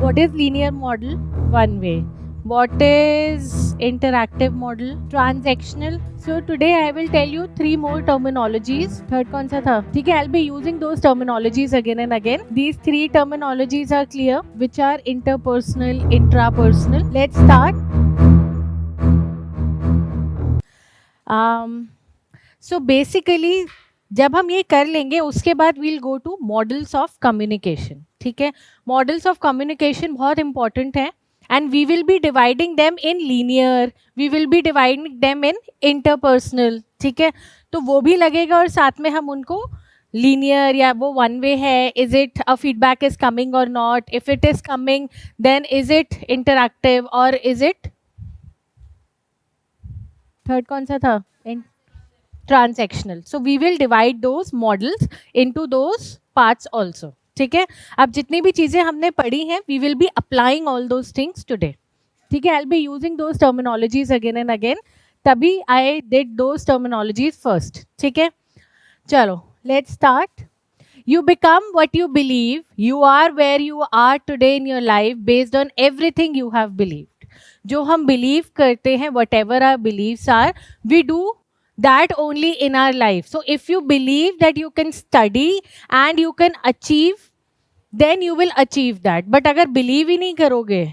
What is linear model? One way. What is interactive model? Transactional. So today I will tell you 3 more terminologies. Third कौन सा था? ठीक है, I'll be using those terminologies again and again. These 3 terminologies are clear, which are interpersonal, intrapersonal. Let's start. So basically जब हम ये कर लेंगे उसके बाद we'll go to models of communication. ठीक है, मॉडल्स ऑफ कम्युनिकेशन बहुत इंपॉर्टेंट है and we will be dividing them in linear, we will be dividing them in interpersonal. ठीक है, तो वो भी लगेगा और साथ में हम उनको लीनियर या वो वन वे है, is it a feedback is coming और not, if it is coming then is it interactive और इज इट थर्ड कौन सा था? Transactional. So we will divide those models into those parts also. ठीक है, अब जितनी भी चीजें हमने पढ़ी हैं we will be applying all those things today. ठीक है, I will be using those terminologies again and again. तभी I did those terminologies first. ठीक है, चलो let's start. You become what you believe. You are where you are today in your life based on everything you have believed. जो हम believe करते हैं, whatever our beliefs are, we do that only in our life. So if you believe that you can study and you can achieve, then you will achieve that. But अगर believe ही नहीं करोगे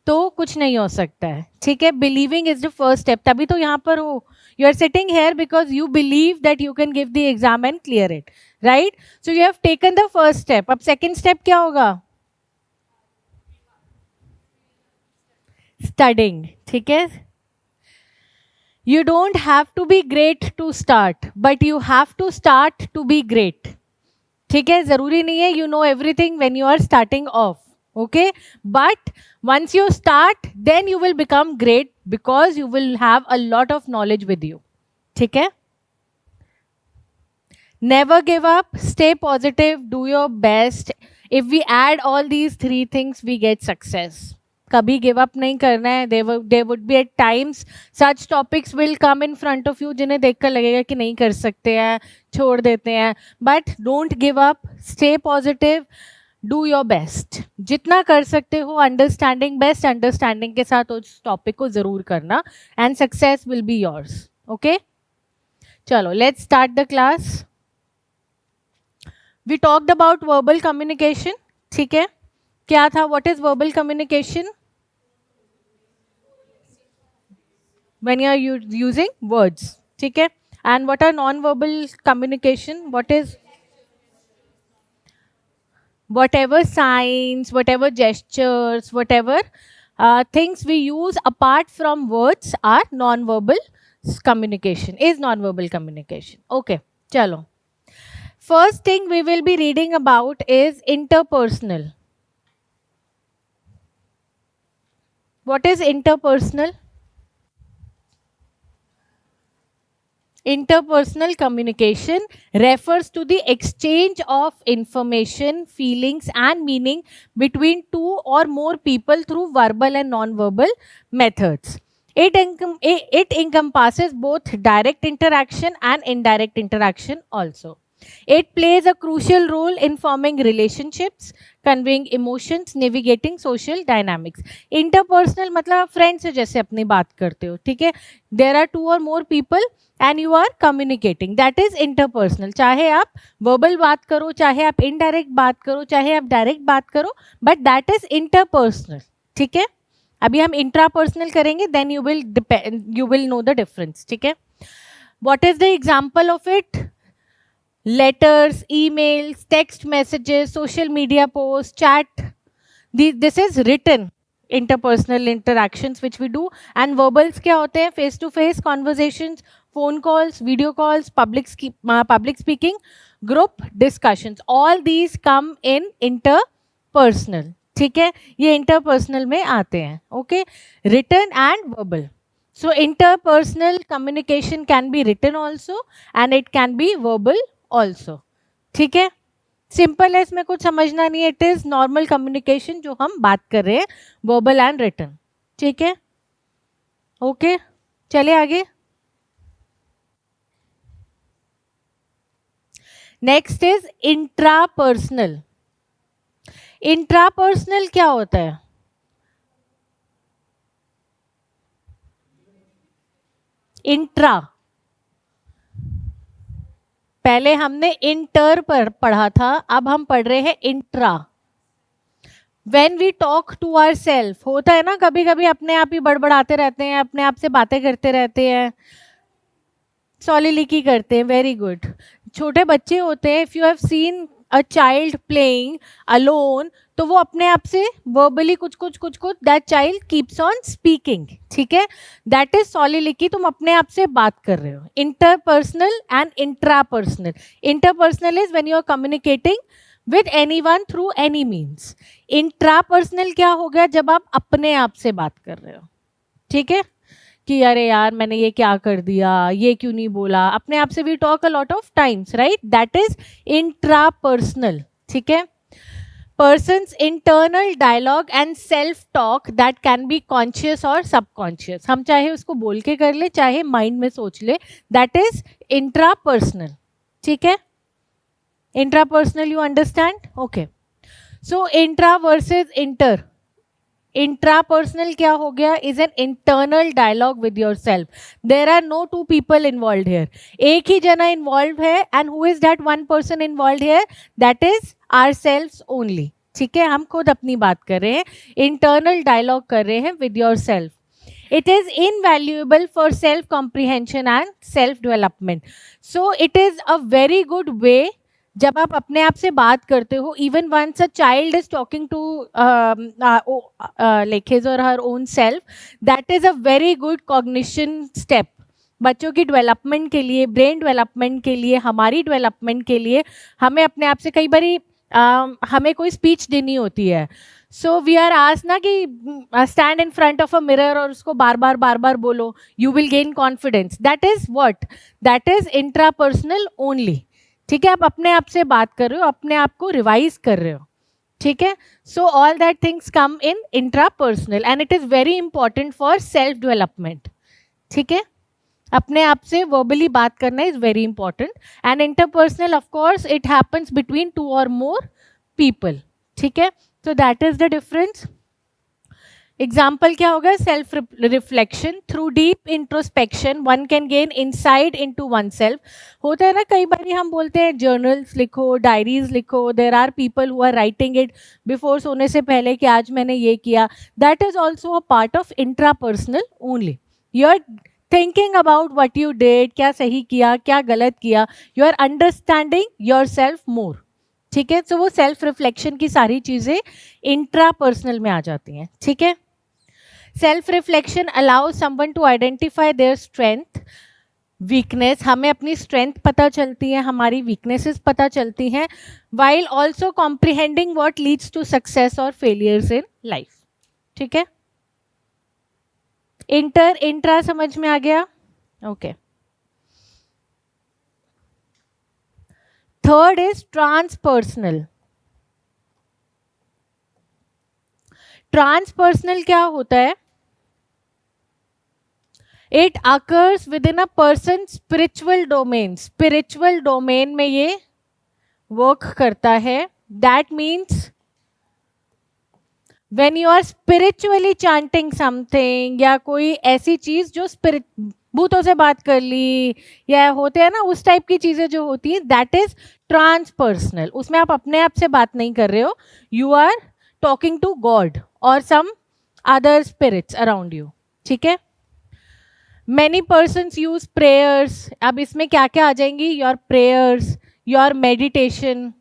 तो कुछ नहीं हो सकता है. ठीक है, believing is the first step. तभी तो यहाँ पर हो. You are sitting here because you believe that you can give the exam and clear it, right? So you have taken the first step. अब second step क्या होगा? Studying. ठीक है, you don't have to be great to start, but you have to start to be great. ठीक है, जरूरी नहीं है you know everything when you are starting off. Okay, but once you start then you will become great because you will have a lot of knowledge with you. ठीक है, never give up, stay positive, do your best. If we add all these 3 things we get success. कभी give up नहीं करना है. there would be at times such topics will come in front of you जिन्हें देखकर लगेगा कि नहीं कर सकते हैं, छोड़ देते हैं. but don't give up, stay positive, do your best. जितना कर सकते हो अंडरस्टैंडिंग, बेस्ट अंडरस्टैंडिंग के साथ उस टॉपिक को जरूर करना and success will be yours. Okay, चलो let's start the class. We talked about verbal communication. ठीक है, क्या था? What is verbal communication? when you are using words. ठीक है, and what are non-verbal communication? What is whatever signs, whatever gestures, whatever things we use apart from words are non-verbal communication, is non-verbal communication. Okay, chalo. First thing we will be reading about is interpersonal. What is interpersonal? Interpersonal communication refers to the exchange of information, feelings, and meaning between 2 or more people through verbal and non-verbal methods. It encompasses both direct interaction and indirect interaction also. It plays a crucial role in forming relationships, conveying emotions, navigating social dynamics. Interpersonal मतलब friends से जैसे अपनी बात करते हो. ठीक है, there are 2 or more people and you are communicating, that is interpersonal. चाहे आप verbal बात करो, चाहे आप indirect बात करो, चाहे आप direct बात करो, but that is interpersonal. ठीक है, अभी हम intrapersonal करेंगे, then you will know the difference. ठीक है, what is the example of it? Letters, emails, text messages, social media posts, chat. This is written interpersonal interactions which we do. And verbals क्या होते हैं? Face to face conversations, phone calls, video calls, public speaking, group discussions. All these come in interpersonal. ठीक है, ये interpersonal में आते हैं. Okay, written and verbal. So interpersonal communication can be written also and it can be verbal also. ठीक है, simple है, इसमें कुछ समझना नहीं है. इट इज नॉर्मल कम्युनिकेशन जो हम बात कर रहे हैं, वर्बल एंड रिटन. ठीक है, ओके, चले आगे. Next is intrapersonal. इंट्रापर्सनल क्या होता है? इंट्रा, पहले हमने इंटर पर पढ़ा था, अब हम पढ़ रहे हैं intra. When we talk to ourselves, होता है ना कभी कभी अपने आप ही बड़बड़ाते रहते हैं, अपने आप से बातें करते रहते हैं, सॉलिलिकी करते हैं, वेरी गुड। छोटे बच्चे होते हैं, if you have seen a child playing alone, तो वो अपने आप से वर्बली कुछ कुछ that child keeps on speaking, ठीक है, दैट इज सॉलिलिकी, तुम अपने आप से बात कर रहे हो। Interpersonal and intrapersonal, interpersonal is when you are communicating with anyone through any means. Intrapersonal क्या हो गया? जब आप अपने आप से बात कर रहे हो, ठीक है, कि अरे यार मैंने ये क्या कर दिया, ये क्यों नहीं बोला, अपने आप से we talk a lot of times, right, that is intrapersonal, ठीक है। Person's internal dialogue and self talk that can be conscious और सबकॉन्शियस, हम चाहे उसको बोल के कर ले चाहे माइंड में सोच ले, दैट इज इंट्रापर्सनल, ठीक है। Intrapersonal you understand? Okay, so intra versus inter, intrapersonal क्या हो गया? Is an internal dialogue with your self, there are no two people involve here, एक ही जना इन्वॉल्व है, and who is that one person involve here? That is our self only, ठीक है, हम खुद अपनी बात कर रहे हैं, इंटरनल डायलॉग कर रहे हैं with your self. It is invaluable for self comprehension and self development. So it is a very good way, जब आप अपने आप से बात करते हो, even once a child is talking to like his और her own self, that is a very good cognition step बच्चों की डेवलपमेंट के लिए, ब्रेन डेवलपमेंट के लिए, हमारी डेवलपमेंट के लिए। हमें अपने आप से कई बारी हमें कोई स्पीच देनी होती है, सो वी आर आस्क ना कि stand in front of a mirror और उसको बार बार बोलो, you will gain confidence, that is what, that is intrapersonal only, ठीक है। आप अपने आप से बात कर रहे हो, अपने आप को रिवाइज कर रहे हो, ठीक है। So all that things come in intrapersonal and it is very important for self development, ठीक है। अपने आप से वर्बली बात करना is very important, and interpersonal of course it happens between two और मोर पीपल, ठीक है। So that is the difference. Example क्या होगा? Self reflection, through deep introspection one can gain insight into one self. होता है ना कई बार हम बोलते हैं जर्नल्स लिखो, डायरीज लिखो, there are people who are writing it before सोने से पहले कि आज मैंने ये किया, that is also a part of intrapersonal only. You are thinking about what you did, क्या सही किया क्या गलत किया, you are understanding your self more, ठीक है। तो वो सेल्फ रिफ्लेक्शन की सारी चीजें इंट्रापर्सनल में आ जाती हैं, ठीक है। Self reflection allow someone to identify their strength weakness, हमें अपनी स्ट्रेंथ पता चलती है, हमारी वीकनेसेस पता चलती हैं, while also comprehending what leads to success और फेलियर्स इन लाइफ, ठीक है। इंटर इंट्रा समझ में आ गया? Okay. Third is transpersonal. Transpersonal क्या होता है? It occurs within a person spiritual domain, spiritual domain में ये वर्क करता है। That means when you are spiritually chanting something, या कोई ऐसी चीज जो स्पिरिट, भूतों से बात कर ली या होते हैं ना उस टाइप की चीजें जो होती है, दैट इज ट्रांसपर्सनल। उसमें आप अपने आप से बात नहीं कर रहे हो, you are talking to God और some other spirits around you, ठीक है। Many persons use prayers, अब इसमें क्या क्या आ जाएंगी? Your prayers, your meditation,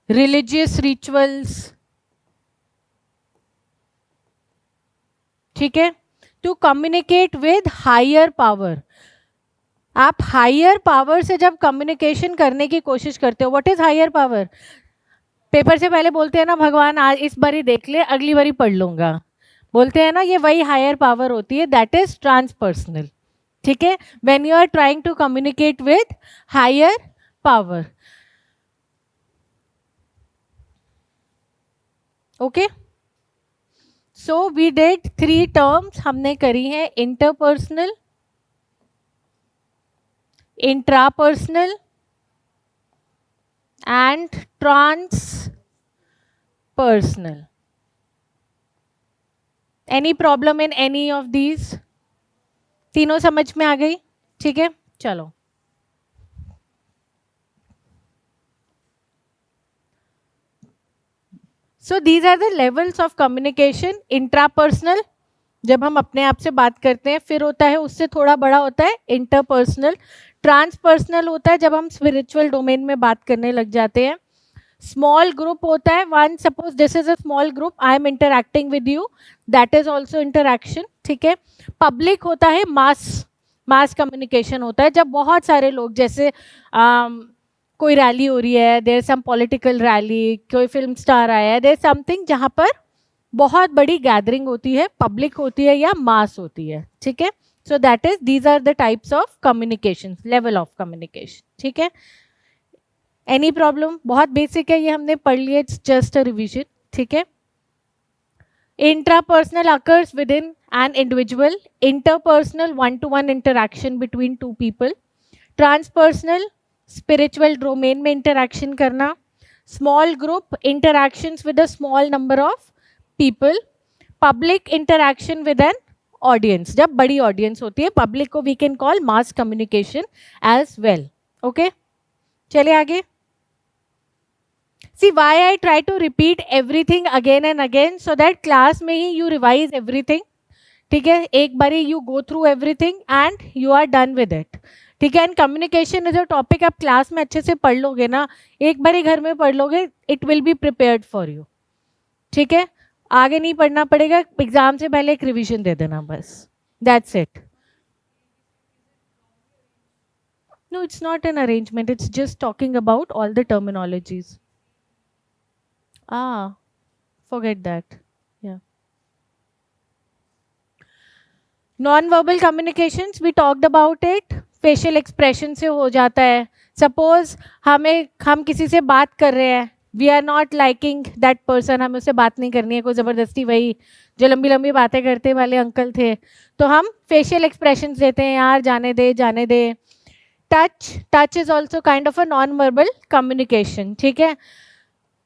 religious rituals, ठीक है, to communicate with higher power. आप हायर पावर से जब कम्युनिकेशन करने की कोशिश करते हो, what is higher power? Paper से पहले बोलते हैं ना भगवान आज इस बारी देख ले, अगली बारी पढ़ लूंगा, बोलते हैं ना, ये वही हायर पावर होती है, दैट इज ट्रांसपर्सनल, ठीक है। When you are trying to communicate with higher power, okay. So we did 3 terms हमने करी हैं, interpersonal, intrapersonal and transpersonal. Any problem in any of these? तीनों समझ में आ गई? ठीक है, चलो. So these are the levels of communication. Intrapersonal, जब हम अपने आप से बात करते हैं, फिर होता है उससे थोड़ा बड़ा होता है इंटरपर्सनल. ट्रांसपर्सनल होता है जब हम स्पिरिचुअल डोमेन में बात करने लग जाते हैं. स्मॉल ग्रुप होता है, one suppose this is a small group, I am interacting with you, that is also interaction. ठीक है. पब्लिक होता है, मास कम्युनिकेशन होता है जब बहुत सारे लोग, जैसे कोई रैली हो रही है, देयर सम पॉलिटिकल रैली, कोई फिल्म स्टार आया है, देयर समथिंग जहाँ पर बहुत बड़ी गैदरिंग होती है, पब्लिक होती है या मास होती है. ठीक है. So that is, these are the types of communication, level of communication. ठीक है. Any problem? बहुत बेसिक है ये, हमने पढ़ लिया, इट्स जस्ट अ रिविजन. ठीक है. Intrapersonal occurs within an individual. Interpersonal, one to one interaction between two people. Transpersonal, spiritual domain में इंटरैक्शन करना. Small group, interactions with a small number of people. Public, interaction with an audience, जब बड़ी audience होती है. Public को we can call mass communication as well. Okay, चलिए आगे. See why I try to repeat everything again and again, so that class में ही you revise everything. ठीक है, एक बारी you go through everything and you are done with it. ठीक है. And communication is a topic आप class में अच्छे से पढ़ लोगे ना, एक बारी घर में पढ़ लोगे, it will be prepared for you. ठीक है. आगे नहीं पढ़ना पड़ेगा, एग्जाम से पहले एक रिविजन दे देना बस, that's it. No, it's not an arrangement, it's just talking about all the terminologies. Forget that. Yeah. Non-verbal communications, we talked about it. Facial expression से हो जाता है. Suppose हम किसी से बात कर रहे हैं, we are not liking that person, हमें उससे बात नहीं करनी है, कोई ज़बरदस्ती, वही जो लंबी लंबी बातें करते वाले अंकल थे, तो हम facial expressions देते हैं, यार जाने दे जाने दे. Touch is also kind of a non-verbal communication. ठीक है.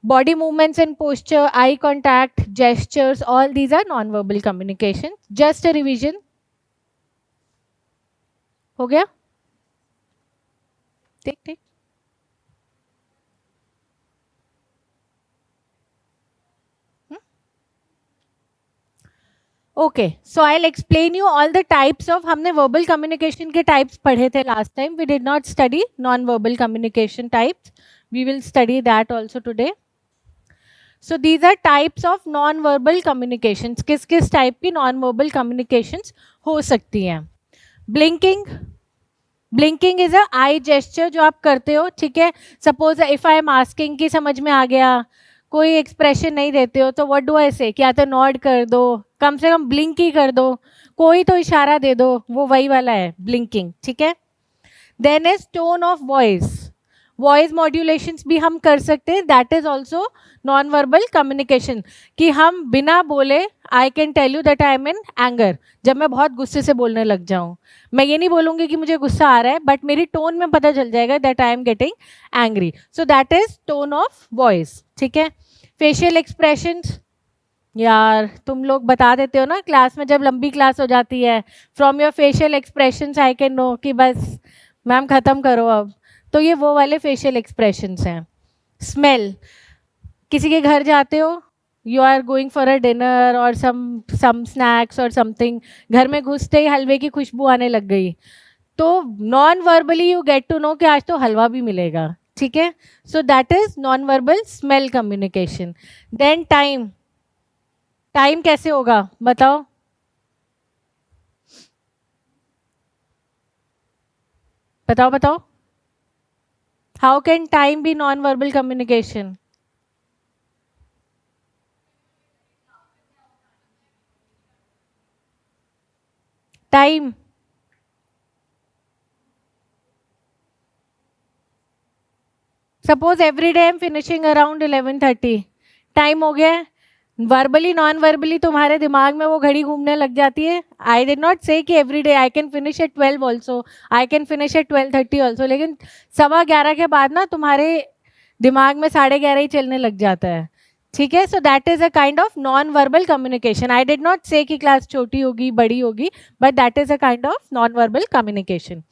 Body movements and posture, eye contact, gestures, all these are non-verbal communication. Just a revision. हो गया? ठीक ठीक. Okay, so I'll explain you all the types of, हमने verbal communication के types पढ़े थे last time. We did not study non-verbal communication types. We will study that also today. So these are types of non-verbal communications. किस किस type की non-verbal communications हो सकती हैं? Blinking. Blinking is a eye gesture जो आप करते हो. ठीक है. Suppose if I am asking कि समझ में आ गया, कोई एक्सप्रेशन नहीं देते हो, तो व्हाट डू आई से, क्या तो नॉड कर दो, कम से कम ब्लिंक ही कर दो, कोई तो इशारा दे दो, वो वही वाला है ब्लिंकिंग. ठीक है. Then is tone of voice modulations भी हम कर सकते हैं, that is also non verbal communication. कि हम बिना बोले, I can tell you that I am in anger, जब मैं बहुत गुस्से से बोलने लग जाऊं, मैं ये नहीं बोलूंगी कि मुझे गुस्सा आ रहा है, बट मेरी टोन में पता चल जाएगा that I am getting angry. So that is tone of voice. ठीक है. फेशियल एक्सप्रेशंस, यार तुम लोग बता देते हो ना क्लास में, जब लंबी क्लास हो जाती है, from your facial expressions I can know कि बस मैम ख़त्म करो अब. तो ये वो वाले फेशियल एक्सप्रेशंस हैं. स्मेल, किसी के घर जाते हो, you are going for a dinner और सम स्नैक्स और समथिंग, घर में घुसते ही हलवे की खुशबू आने लग गई, तो non verbally you get to know कि आज तो हलवा भी मिलेगा. ठीक है. So that is non verbal smell communication. Then time कैसे होगा बताओ? बताओ. How can time be non verbal communication? Time, suppose every day I am finishing around 11:30, time हो गया है. वर्बली नॉन वर्बली तुम्हारे दिमाग में वो घड़ी घूमने लग जाती है. आई डिड नॉट से कि every day, I can finish at 12 also, I can finish at 12:30 also, लेकिन 11:15 के बाद ना तुम्हारे दिमाग में 11:30 ही चलने लग जाता है, ठीक है. So that is a kind of non verbal communication. I did not say कि क्लास छोटी होगी बड़ी होगी, but that is a kind of non verbal communication.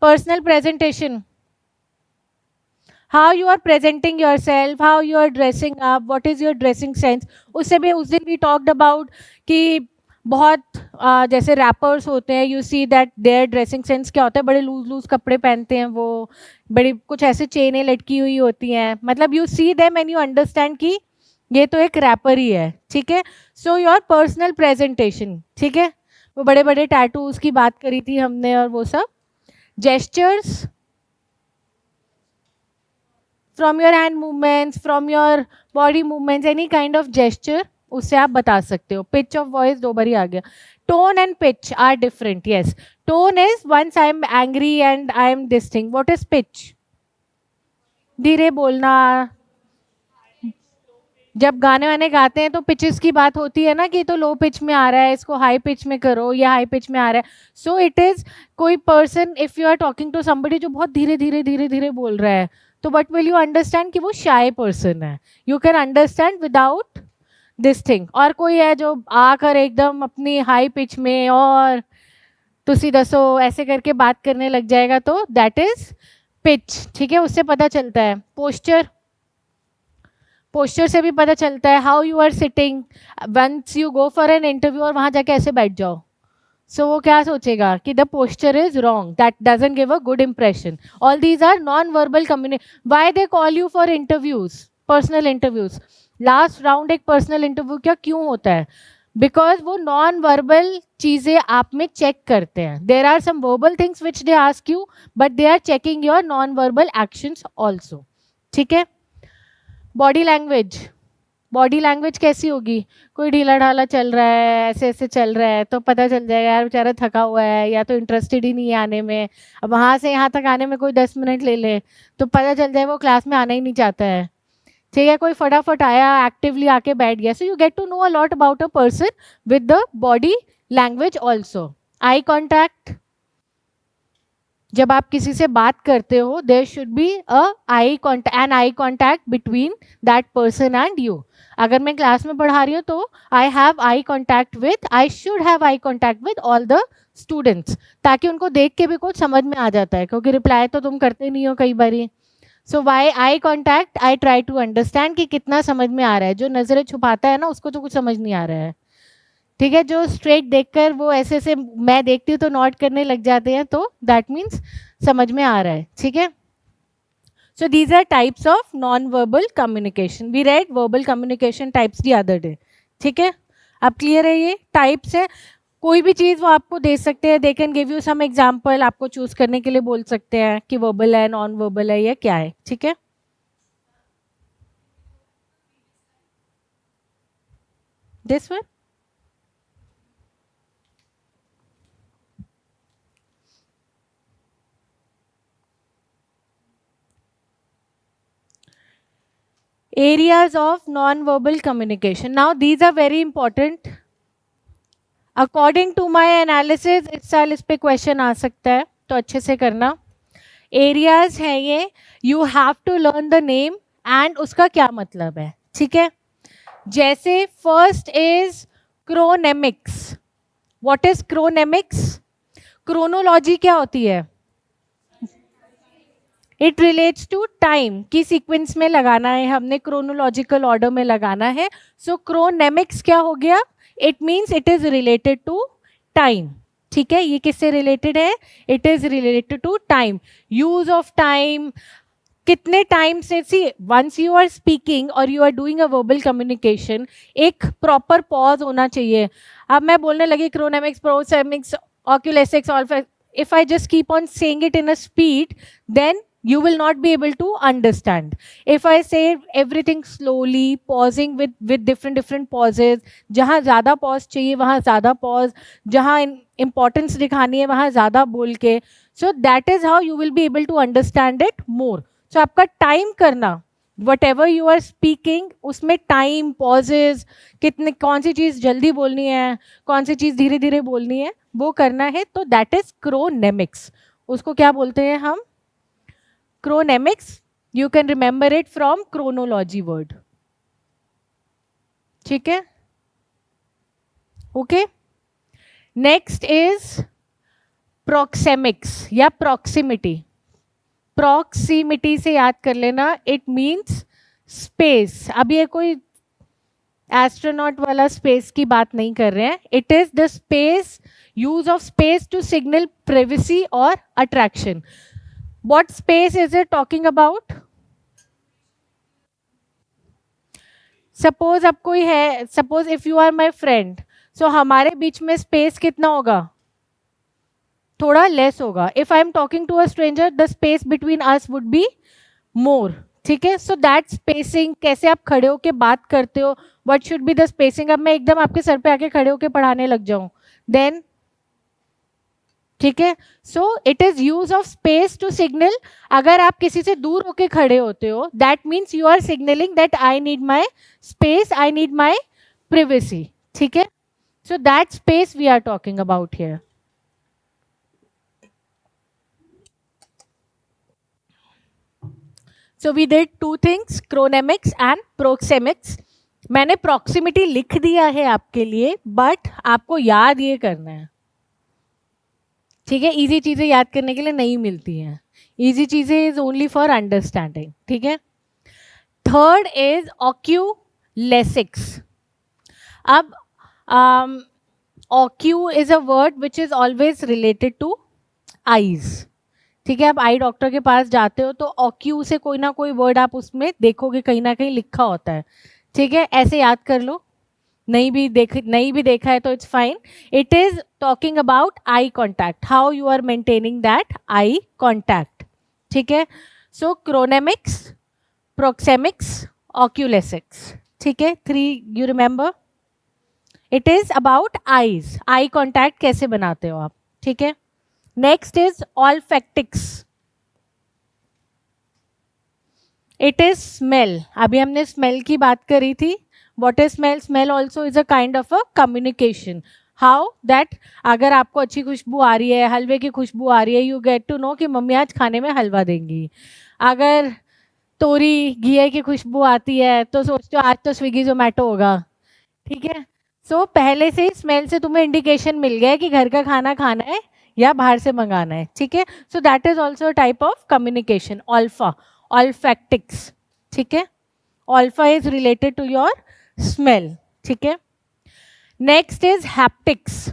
Personal presentation, how you are presenting yourself, how you are dressing up, what is your dressing sense. उससे भी उस दिन भी talked about कि बहुत जैसे रैपर्स होते हैं, you see that their dressing sense क्या होता है, बड़े लूज लूज कपड़े पहनते हैं वो, बड़ी कुछ ऐसे चेनें लटकी हुई होती हैं, मतलब you see them and you understand कि ये तो एक रैपर ही है, ठीक है. सो योर पर्सनल प्रेजेंटेशन, ठीक है. वो बड़े बड़े टैटूज की बात करी थी हमने और वो सब. Gestures, from your hand movements, from your body movements, any kind of gesture, उससे आप बता सकते हो. पिच ऑफ वॉइस दो बारी आ गया. Tone and pitch are different. Yes, tone is once I am angry and I am this thing. What is pitch? धीरे बोलना. जब गाने वाने गाते हैं तो पिचेस की बात होती है ना कि तो लो पिच में आ रहा है, इसको हाई पिच में करो, या हाई पिच में आ रहा है. सो इट इज कोई person, if you are talking to somebody जो बहुत धीरे धीरे धीरे धीरे बोल रहा है, तो बट विल यू अंडरस्टैंड कि वो शाय पर्सन है. You can understand without this thing. और कोई है जो आकर एकदम अपनी हाई पिच में और तुसी दसो ऐसे करके बात करने लग जाएगा, तो दैट इज पिच, ठीक है. उससे पता चलता है. पोस्चर, पोस्चर से भी पता चलता है. How you are sitting once you go for an interview और वहाँ जाके ऐसे बैठ जाओ, सो वो क्या सोचेगा कि the posture is wrong, that doesn't give a good impression. All these are non verbal communication. Why they call you for interviews, personal interviews. Last round एक पर्सनल इंटरव्यू क्या क्यों होता है? बिकॉज वो नॉन वर्बल चीज़ें आप में check करते हैं. There are some verbal things which they ask you, but they are checking your non verbal actions also, ठीक है. बॉडी लैंग्वेज, बॉडी लैंग्वेज कैसी होगी? कोई ढीला ढाला चल रहा है, ऐसे ऐसे चल रहा है, तो पता चल जाएगा यार बेचारा थका हुआ है, या तो इंटरेस्टेड ही नहीं है आने में. अब वहाँ से यहाँ तक आने में कोई 10 मिनट ले ले तो पता चल जाए वो क्लास में आना ही नहीं चाहता है, ठीक है. कोई फटाफट आया, एक्टिवली आके बैठ गया. So you get to know a lot about a person with the body language also. Eye contact, जब आप किसी से बात करते हो there should be an eye contact between that person and you. अगर मैं क्लास में पढ़ा रही हूँ तो I have eye contact with, I should have eye contact with all the students, ताकि उनको देख के भी कुछ समझ में आ जाता है, क्योंकि रिप्लाई तो तुम करते नहीं हो कई बारी. So why eye contact, I try to understand कि कितना समझ में आ रहा है. जो नजरें छुपाता है ना उसको तो कुछ समझ नहीं आ रहा है, ठीक है. जो स्ट्रेट देखकर वो ऐसे से मैं देखती हूँ तो नोट करने लग जाते हैं, तो दैट मीन्स समझ में आ रहा है, ठीक है. So these are types of non verbal communication. We read verbal communication types the other day, ठीक है. अब क्लियर है? ये टाइप्स है. कोई भी चीज़ वो आपको दे सकते हैं, they can give you some example, आपको चूज करने के लिए बोल सकते हैं कि वर्बल है, नॉन वर्बल है, या क्या है, ठीक है. This one, areas of non-verbal communication. Now these are very important. According to my analysis, इस साल इस पे क्वेश्चन आ सकता है, तो अच्छे से करना. एरियाज है ये, you have to learn the name and उसका क्या मतलब है, ठीक है. जैसे first is chronemics. What is chronemics? Chronology क्या होती है? इट रिलेट्स टू टाइम, की सीक्वेंस में लगाना है हमने, क्रोनोलॉजिकल ऑर्डर में लगाना है. सो क्रोनेमिक्स क्या हो गया? It means it is related to time, ठीक है. ये किससे रिलेटेड है? It is related to time, use of time. कितने टाइम से, see once you are speaking और you are doing a verbal communication, एक प्रॉपर पॉज होना चाहिए. अब मैं बोलने लगी chronemics, proxemics, oculesics, if I just keep on saying it in a speed, then you will not be able to understand. If I say everything slowly, pausing with different pauses, जहाँ ज़्यादा pause चाहिए वहाँ ज़्यादा pause, जहाँ importance दिखानी है वहाँ ज़्यादा बोल के, so that is how you will be able to understand it more. So आपका time करना, whatever you are speaking, उसमें टाइम, पॉजेज, कितने, कौन सी चीज़ जल्दी बोलनी है, कौन सी चीज़ धीरे धीरे बोलनी है, वो करना है. तो दैट इज क्रोनेमिक्स. उसको क्या बोलते हैं हम? Chronemics. You can remember it from chronology word. ठीक है? Okay. Next is proxemics या proximity. Proximity से याद कर लेना, it means space. अब ये कोई एस्ट्रोनॉट वाला स्पेस की बात नहीं कर रहे हैं. It is the space, use of space to signal privacy और attraction. What space is it talking about? Suppose अब कोई है, suppose if you are my friend, so हमारे बीच में स्पेस कितना होगा? थोड़ा लेस होगा. If I am talking to a stranger, the space between us would be more. ठीक है? सो दैट स्पेसिंग, कैसे आप खड़े होके बात करते हो, what should be the spacing. अब मैं एकदम आपके सर पे आके खड़े होके पढ़ाने लग जाऊं, देन ठीक है. So it is use of space to signal. अगर आप किसी से दूर होके खड़े होते हो, that means you are signalling that I need my space, I need my privacy. ठीक है? So that space we are talking about here. So we did two things, chronemics and proxemics. मैंने proximity लिख दिया है आपके लिए, but आपको याद ये करना है. ठीक है? इजी चीजें याद करने के लिए नहीं मिलती हैं. इजी चीजें इज ओनली फॉर अंडरस्टैंडिंग. ठीक है? Third is oculesics. अब ocu is a word which is always related to eyes. ठीक है? आप आई डॉक्टर के पास जाते हो तो ऑक्यू से कोई ना कोई वर्ड आप उसमें देखोगे, कहीं ना कहीं लिखा होता है. ठीक है? ऐसे याद कर लो. नहीं भी देखा है तो it's fine. It is talking about eye contact, how you are maintaining that eye contact. ठीक है? So chronemics, proxemics, oculesics. ठीक है? 3 you remember. It is about eyes, eye contact कैसे बनाते हो आप. ठीक है? Next is olfactics. It is smell. अभी हमने smell की बात करी थी. What is smell? Smell also is a kind of a communication. How that अगर आपको अच्छी खुशबू आ रही है, हलवे की खुशबू आ रही है, you get to know कि मम्मी आज खाने में हलवा देंगी. अगर तोरी घिया की खुशबू आती है तो सोचते हो आज तो स्विगी जोमेटो होगा. ठीक है? सो पहले से ही स्मेल से तुम्हें इंडिकेशन मिल गया है कि घर का खाना खाना है या बाहर से मंगाना है. ठीक है? So that is also type of communication. Olfa, olfactics. ठीक है? Olfa is related to your smell. ठीक है? Next is haptics.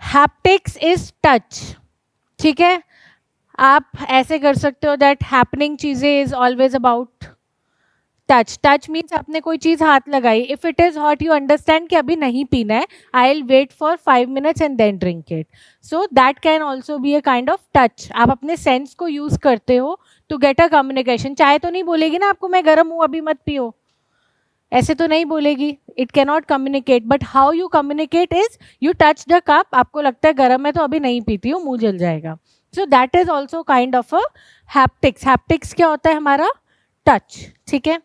Haptics is touch. ठीक है? आप ऐसे कर सकते हो दैट हैपनिंग चीजें is always about touch. Touch means आपने कोई चीज हाथ लगाई. If it is hot, you understand कि अभी नहीं पीना है, I will wait for 5 minutes and then drink it. So that can also be a kind of touch. आप अपने सेंस को यूज करते हो टू गेट अ कम्युनिकेशन. चाय तो नहीं बोलेगी ना आपको मैं गर्म हूँ अभी मत पियो, ऐसे तो नहीं बोलेगी. It can not communicate. But how you communicate is you touch the cup. आपको लगता है गर्म है तो अभी नहीं पीती हूँ, मुंह जल जाएगा. सो that is also kind of a haptics. Haptics क्या होता है? हमारा टच. ठीक है?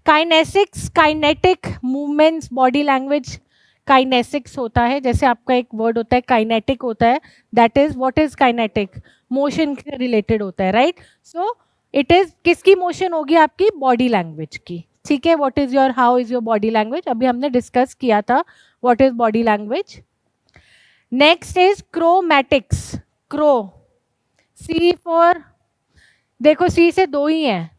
Kinesics, kinetic movements, body language. Kinesics होता है, जैसे आपका एक वर्ड होता है काइनेटिक होता है, that is what is kinetic, motion से रिलेटेड होता है. राइट? सो इट इज किसकी मोशन होगी? आपकी बॉडी लैंग्वेज की. ठीक है? What is your, how is your body language, अभी हमने डिस्कस किया था what is body language. Next is chromatics. Chro, C for, देखो सी से 2 ही हैं.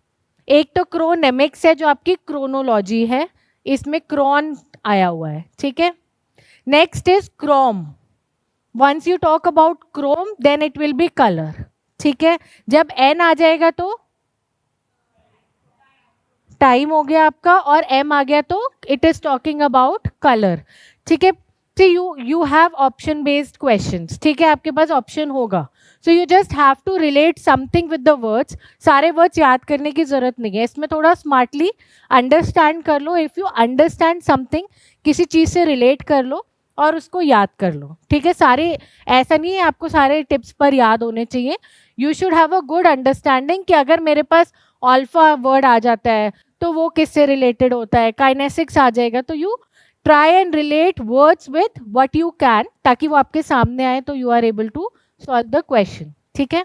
एक तो क्रोनेमिक्स है जो आपकी क्रोनोलॉजी है, इसमें क्रोन आया हुआ है. ठीक है? Next is chrome. Once you talk about chrome then it will be colour. ठीक है? जब एन आ जाएगा तो टाइम हो गया आपका, और एम आ गया तो it is talking about colour. ठीक है? you have option based questions. ठीक है? आपके पास ऑप्शन होगा. So you just have to relate something with the words. सारे वर्ड्स याद करने की जरूरत नहीं है, इसमें थोड़ा स्मार्टली अंडरस्टैंड कर लो. इफ यू अंडरस्टैंड समथिंग, किसी चीज से रिलेट कर लो और उसको याद कर लो. ठीक है? सारे, ऐसा नहीं है आपको सारे टिप्स पर याद होने चाहिए. You should have a good understanding कि अगर मेरे पास अल्फा वर्ड आ जाता है तो वो किससे रिलेटेड होता है, काइनेसिक्स आ जाएगा, तो you try and relate words with what you can, ताकि वो आपके सामने आए तो you are able to solve the question. ठीक है?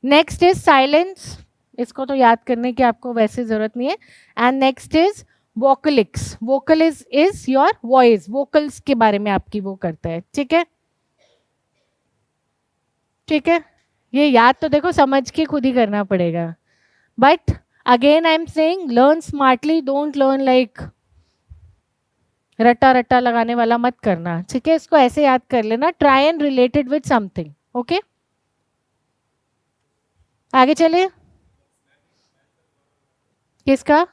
नेक्स्ट इज साइलेंस, इसको तो याद करने की आपको वैसे जरूरत नहीं है. And next is vocalics. Vocal is your voice, vocals के बारे में आपकी वो करता है. ठीक है, ठीक है. ये याद तो देखो समझ के खुद ही करना पड़ेगा. But again I am saying learn smartly, don't learn like रट्टा रट्टा लगाने वाला मत करना. ठीक है, इसको ऐसे याद कर लेना. Try and related with something. Okay, आगे चले. किसका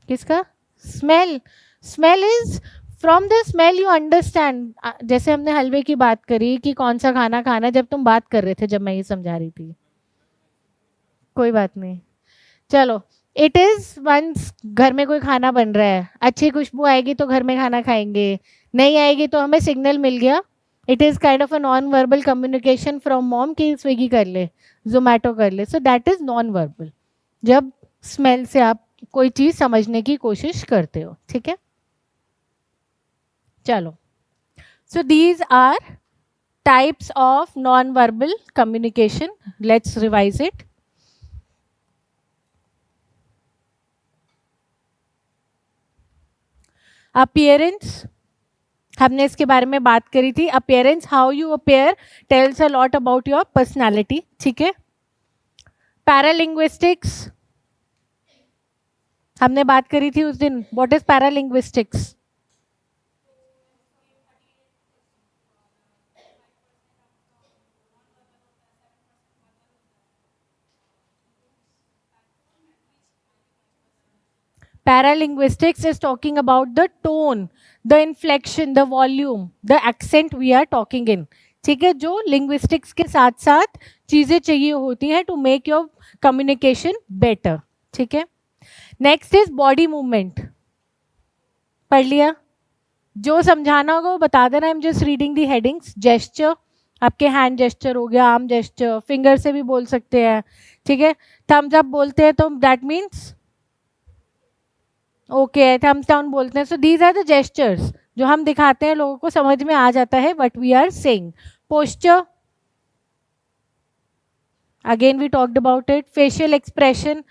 किसका smell. Smell is from the smell you understand. जैसे हमने हलवे की बात करी कि कौन सा खाना खाना है, जब तुम बात कर रहे थे, जब मैं ये समझा रही थी. कोई बात नहीं, चलो. इट इज वंस घर में कोई खाना बन रहा है, अच्छी खुशबू आएगी तो घर में खाना खाएंगे, नहीं आएगी तो हमें सिग्नल मिल गया. It is kind of a non verbal communication from mom कि स्विगी कर ले, जोमैटो कर ले. सो दैट इज नॉन वर्बल, जब स्मेल से आप कोई चीज समझने की कोशिश करते हो. ठीक है, चलो. So these are types of non verbal communication. Let's revise it. Appearance, हमने इसके बारे में बात करी थी. Appearance, how you appear tells a lot about your personality. ठीक है. पैरालिंग्विस्टिक्स, हमने बात करी थी उस दिन. What is paralinguistics? Paralinguistics is talking about the tone, the inflection, the volume, the accent we are talking in. ठीक है, जो linguistics के साथ साथ चीजें चाहिए होती हैं to make your communication better. ठीक है. Next is body movement. पढ़ लिया? जो समझाना होगा वो बता देना. I am just reading the headings. Gesture, आपके हैंड जेस्चर हो गया, आर्म जेस्चर, फिंगर से भी बोल सकते हैं. ठीक है, थम्स अप बोलते हैं तो that means okay, thumbs down बोलते हैं. So these are the gestures जो हम दिखाते हैं, लोगों को समझ में आ जाता है what we are saying. Posture, again we talked about it. Facial expression,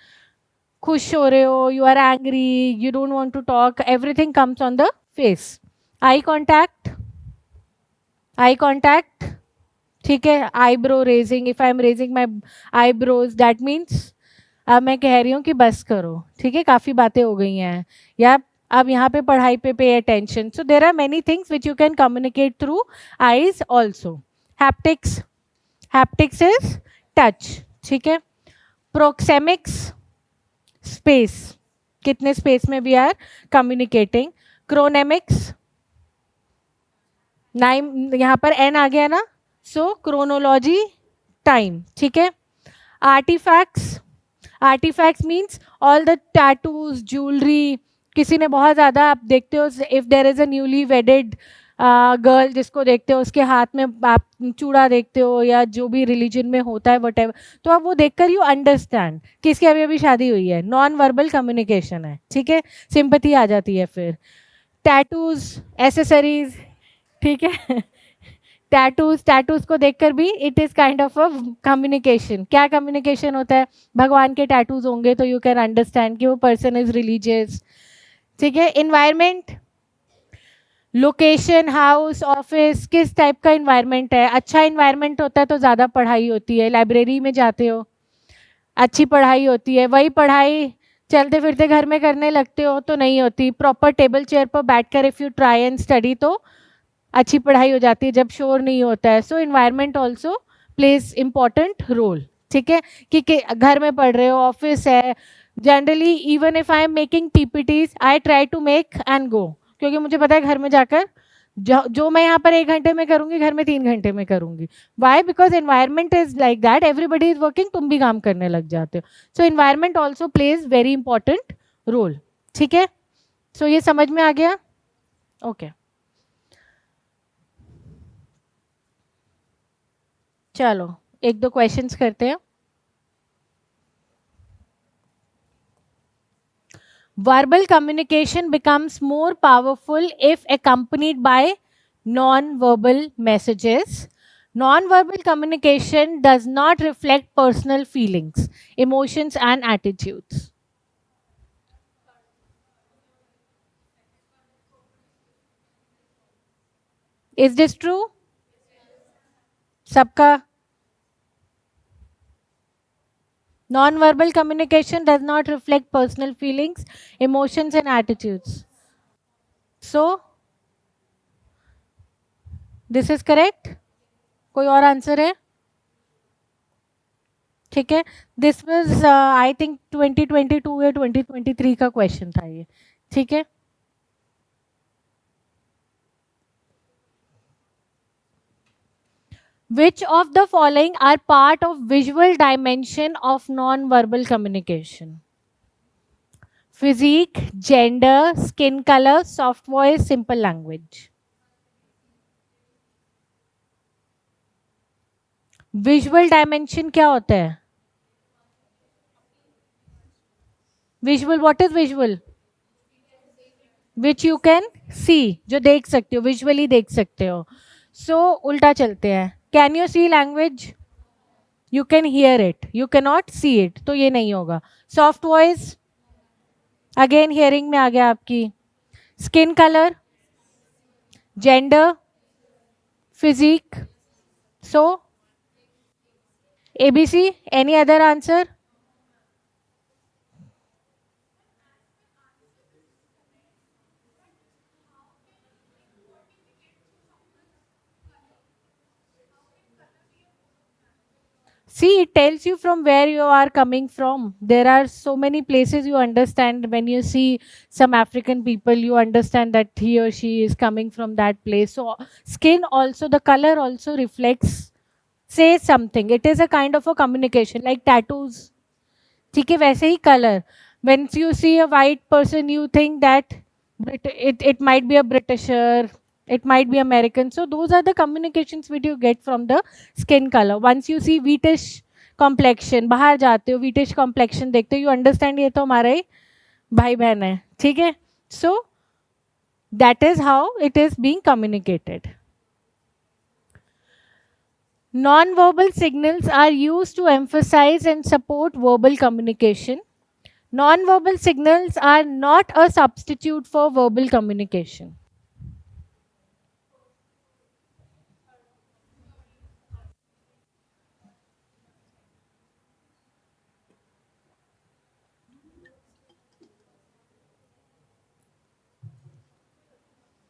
खुश हो रहे हो, you are angry, you don't want to talk, everything comes on the face. Eye contact, eye contact. ठीक है, eyebrow raising, if I am raising my eyebrows that means अब मैं कह रही हूँ कि बस करो. ठीक है, काफ़ी बातें हो गई हैं, या अब यहाँ पे पढ़ाई पे attention. So there are many things which you can communicate through eyes also. Haptics, haptics is touch. ठीक है. प्रोक्सेमिक्स, स्पेस, कितने स्पेस में वी आर कम्युनिकेटिंग. क्रोनेमिक्स, नाइम, यहाँ पर एन आ गया ना, सो क्रोनोलॉजी, टाइम. ठीक है. Artifacts, artifacts means all the tattoos, jewellery. किसी ने बहुत ज़्यादा, आप देखते हो if there is a newly wedded girl जिसको देखते हो उसके हाथ में आप चूड़ा देखते हो, या जो भी रिलीजन में होता है वटेवर, तो आप वो देखकर यू अंडरस्टैंड कि इसकी अभी अभी शादी हुई है. नॉन वर्बल कम्युनिकेशन है. ठीक है, सिंपैथी आ जाती है. फिर टैटूज, एसेसरीज. ठीक है, टैटूज, टैटूज को देखकर भी it is kind of a communication. क्या कम्युनिकेशन होता है? भगवान के टैटूज होंगे तो यू कैन अंडरस्टैंड कि वो पर्सन इज रिलीजियस. ठीक है. इन्वायरमेंट, लोकेशन, हाउस, ऑफिस, किस टाइप का इन्वायरमेंट है. अच्छा इन्वायरमेंट होता है तो ज़्यादा पढ़ाई होती है. लाइब्रेरी में जाते हो, अच्छी पढ़ाई होती है. वही पढ़ाई चलते फिरते घर में करने लगते हो तो नहीं होती. प्रॉपर टेबल चेयर पर बैठकर if you try and study तो अच्छी पढ़ाई हो जाती है, जब शोर नहीं होता है. So environment also plays important role. ठीक है, कि घर में पढ़ रहे हो, ऑफिस है. Generally even if I am making PPTs I try to make and go, क्योंकि मुझे पता है घर में जाकर जो मैं यहाँ पर 1 घंटे में करूँगी घर में 3 घंटे में करूँगी. Why? Because environment is like that, everybody is working, तुम भी काम करने लग जाते हो. So environment also plays very important role. ठीक है, सो ये समझ में आ गया? ओके. चलो एक दो क्वेश्चंस करते हैं. Verbal communication becomes more powerful if accompanied by non-verbal messages. Non-verbal communication does not reflect personal feelings, emotions, and attitudes. Is this true? सबका non-verbal communication does not reflect personal feelings, emotions, and attitudes. So, this is correct. कोई और answer है? ठीक है. This was I think 2022 या 2023 का question था ये. ठीक है. Which of the following are part of visual dimension of non-verbal communication? Physique, gender, skin color, soft voice, simple language. Visual dimension क्या होता है? Visual, what is visual? Which you can see, जो देख सकते हो, visually देख सकते हो. So उल्टा चलते हैं. Can you see language? You can hear it. You cannot see it. तो ये नहीं होगा. Soft voice, again hearing में आ गया आपकी. Skin color, gender, physique. So ABC, any other answer? See, it tells you from where you are coming from. There are so many places you understand. When you see some African people, you understand that he or she is coming from that place. So, skin also, the color also reflects, says something. It is a kind of a communication, like tattoos. ठीक है, वैसे ही color. When you see a white person, you think that it might be a Britisher, it might be American. So those are the communications which you get from the skin color. Once you see wheatish complexion, बाहर जाते हो wheatish complexion देखते हो, you understand ये तो हमारे ही भाई बहन है. ठीक है. So that is how it is being communicated. Non-verbal signals are used to emphasize and support verbal communication. Non-verbal signals are not a substitute for verbal communication.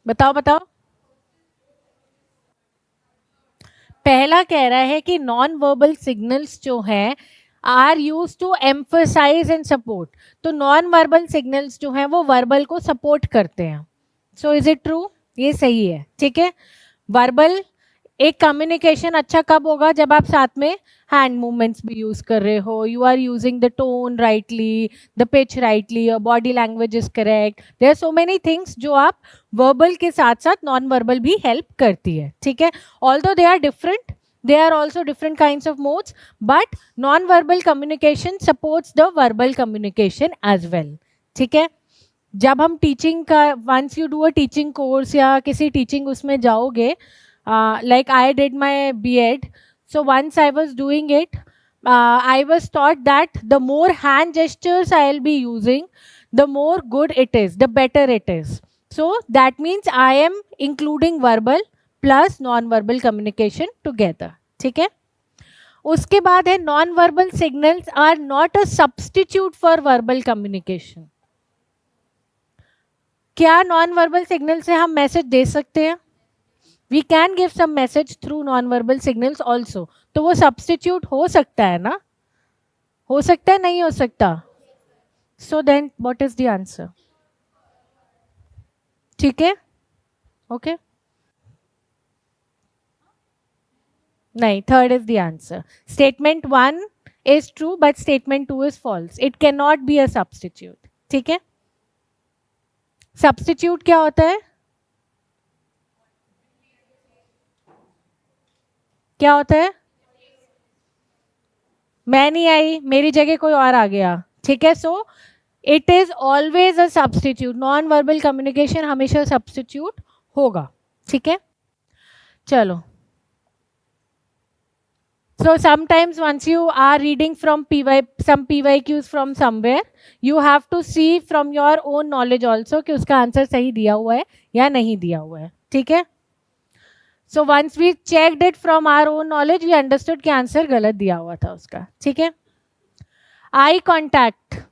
बताओ बताओ. पहला कह रहा है कि नॉन वर्बल सिग्नल्स जो हैं are use to emphasise and support. तो नॉन वर्बल सिग्नल्स जो हैं वो वर्बल को सपोर्ट करते हैं. So is it true? ये सही है. ठीक है. वर्बल एक कम्युनिकेशन अच्छा कब होगा? जब आप साथ में हैंड मूवमेंट्स भी यूज कर रहे हो, you are using the tone rightly, the pitch rightly, your body language is correct. There are so many things जो आप वर्बल के साथ साथ नॉन वर्बल भी हेल्प करती है. ठीक है. Although they are different, they are also different kinds of modes, but non-verbal communication supports the verbal communication as well. ठीक है. जब हम टीचिंग का, once you do a teaching course या किसी टीचिंग उसमें जाओगे, like I did my B.Ed, so once I was doing it, I was taught that the more hand gestures I'll be using, the more good it is, the better it is. So that means I am including verbal plus non verbal communication together. ठीक है. उसके बाद है non verbal signals are not a substitute for verbal communication. क्या non verbal signal से हम message दे सकते हैं? We can give some message through non verbal signals also. तो वो सब्सटीट्यूट हो सकता है ना? हो सकता है, नहीं हो सकता? So then what is the answer? ठीक है. ओके. नहीं, third is the answer. Statement 1 is true, but statement 2 is false. It cannot be a substitute. ठीक है. Substitute क्या होता है? क्या होता है? मैं नहीं आई, मेरी जगह कोई और आ गया. ठीक है. So it is always a substitute. Non verbal communication हमेशा सब्सटीट्यूट होगा. ठीक है. चलो So sometimes once you are reading from some PYQs from somewhere, you have to see from your own knowledge also कि उसका आंसर सही दिया हुआ है या नहीं दिया हुआ है, ठीक है? So once we checked it from our own knowledge, we understood कि आंसर गलत दिया हुआ था उसका, ठीक है? Eye contact.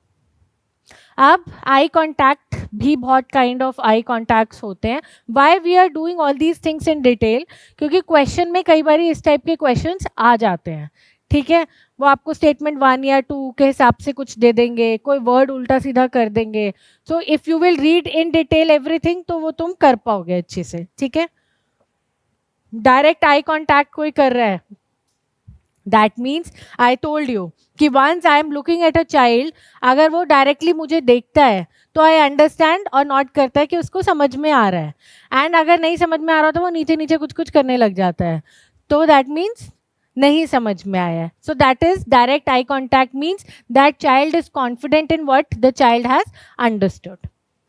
अब आई कॉन्टैक्ट भी बहुत काइंड ऑफ आई कॉन्टैक्ट्स होते हैं. Why we are doing all these things in detail, क्योंकि क्वेश्चन में कई बार इस टाइप के क्वेश्चंस आ जाते हैं, ठीक है? वो आपको स्टेटमेंट 1 या 2 के हिसाब से कुछ दे देंगे, कोई वर्ड उल्टा सीधा कर देंगे. So if you will read in detail everything तो वो तुम कर पाओगे अच्छे से, ठीक है? डायरेक्ट आई कॉन्टैक्ट कोई कर रहा है, that means I told you कि once I am looking at a child, अगर वो डायरेक्टली मुझे देखता है तो आई अंडरस्टैंड और नॉट करता है कि उसको समझ में आ रहा है. एंड अगर नहीं समझ में आ रहा तो वो नीचे नीचे कुछ कुछ करने लग जाता है, तो दैट मीन्स नहीं समझ में आया है. So that is direct eye contact means that child is confident in what the child has understood,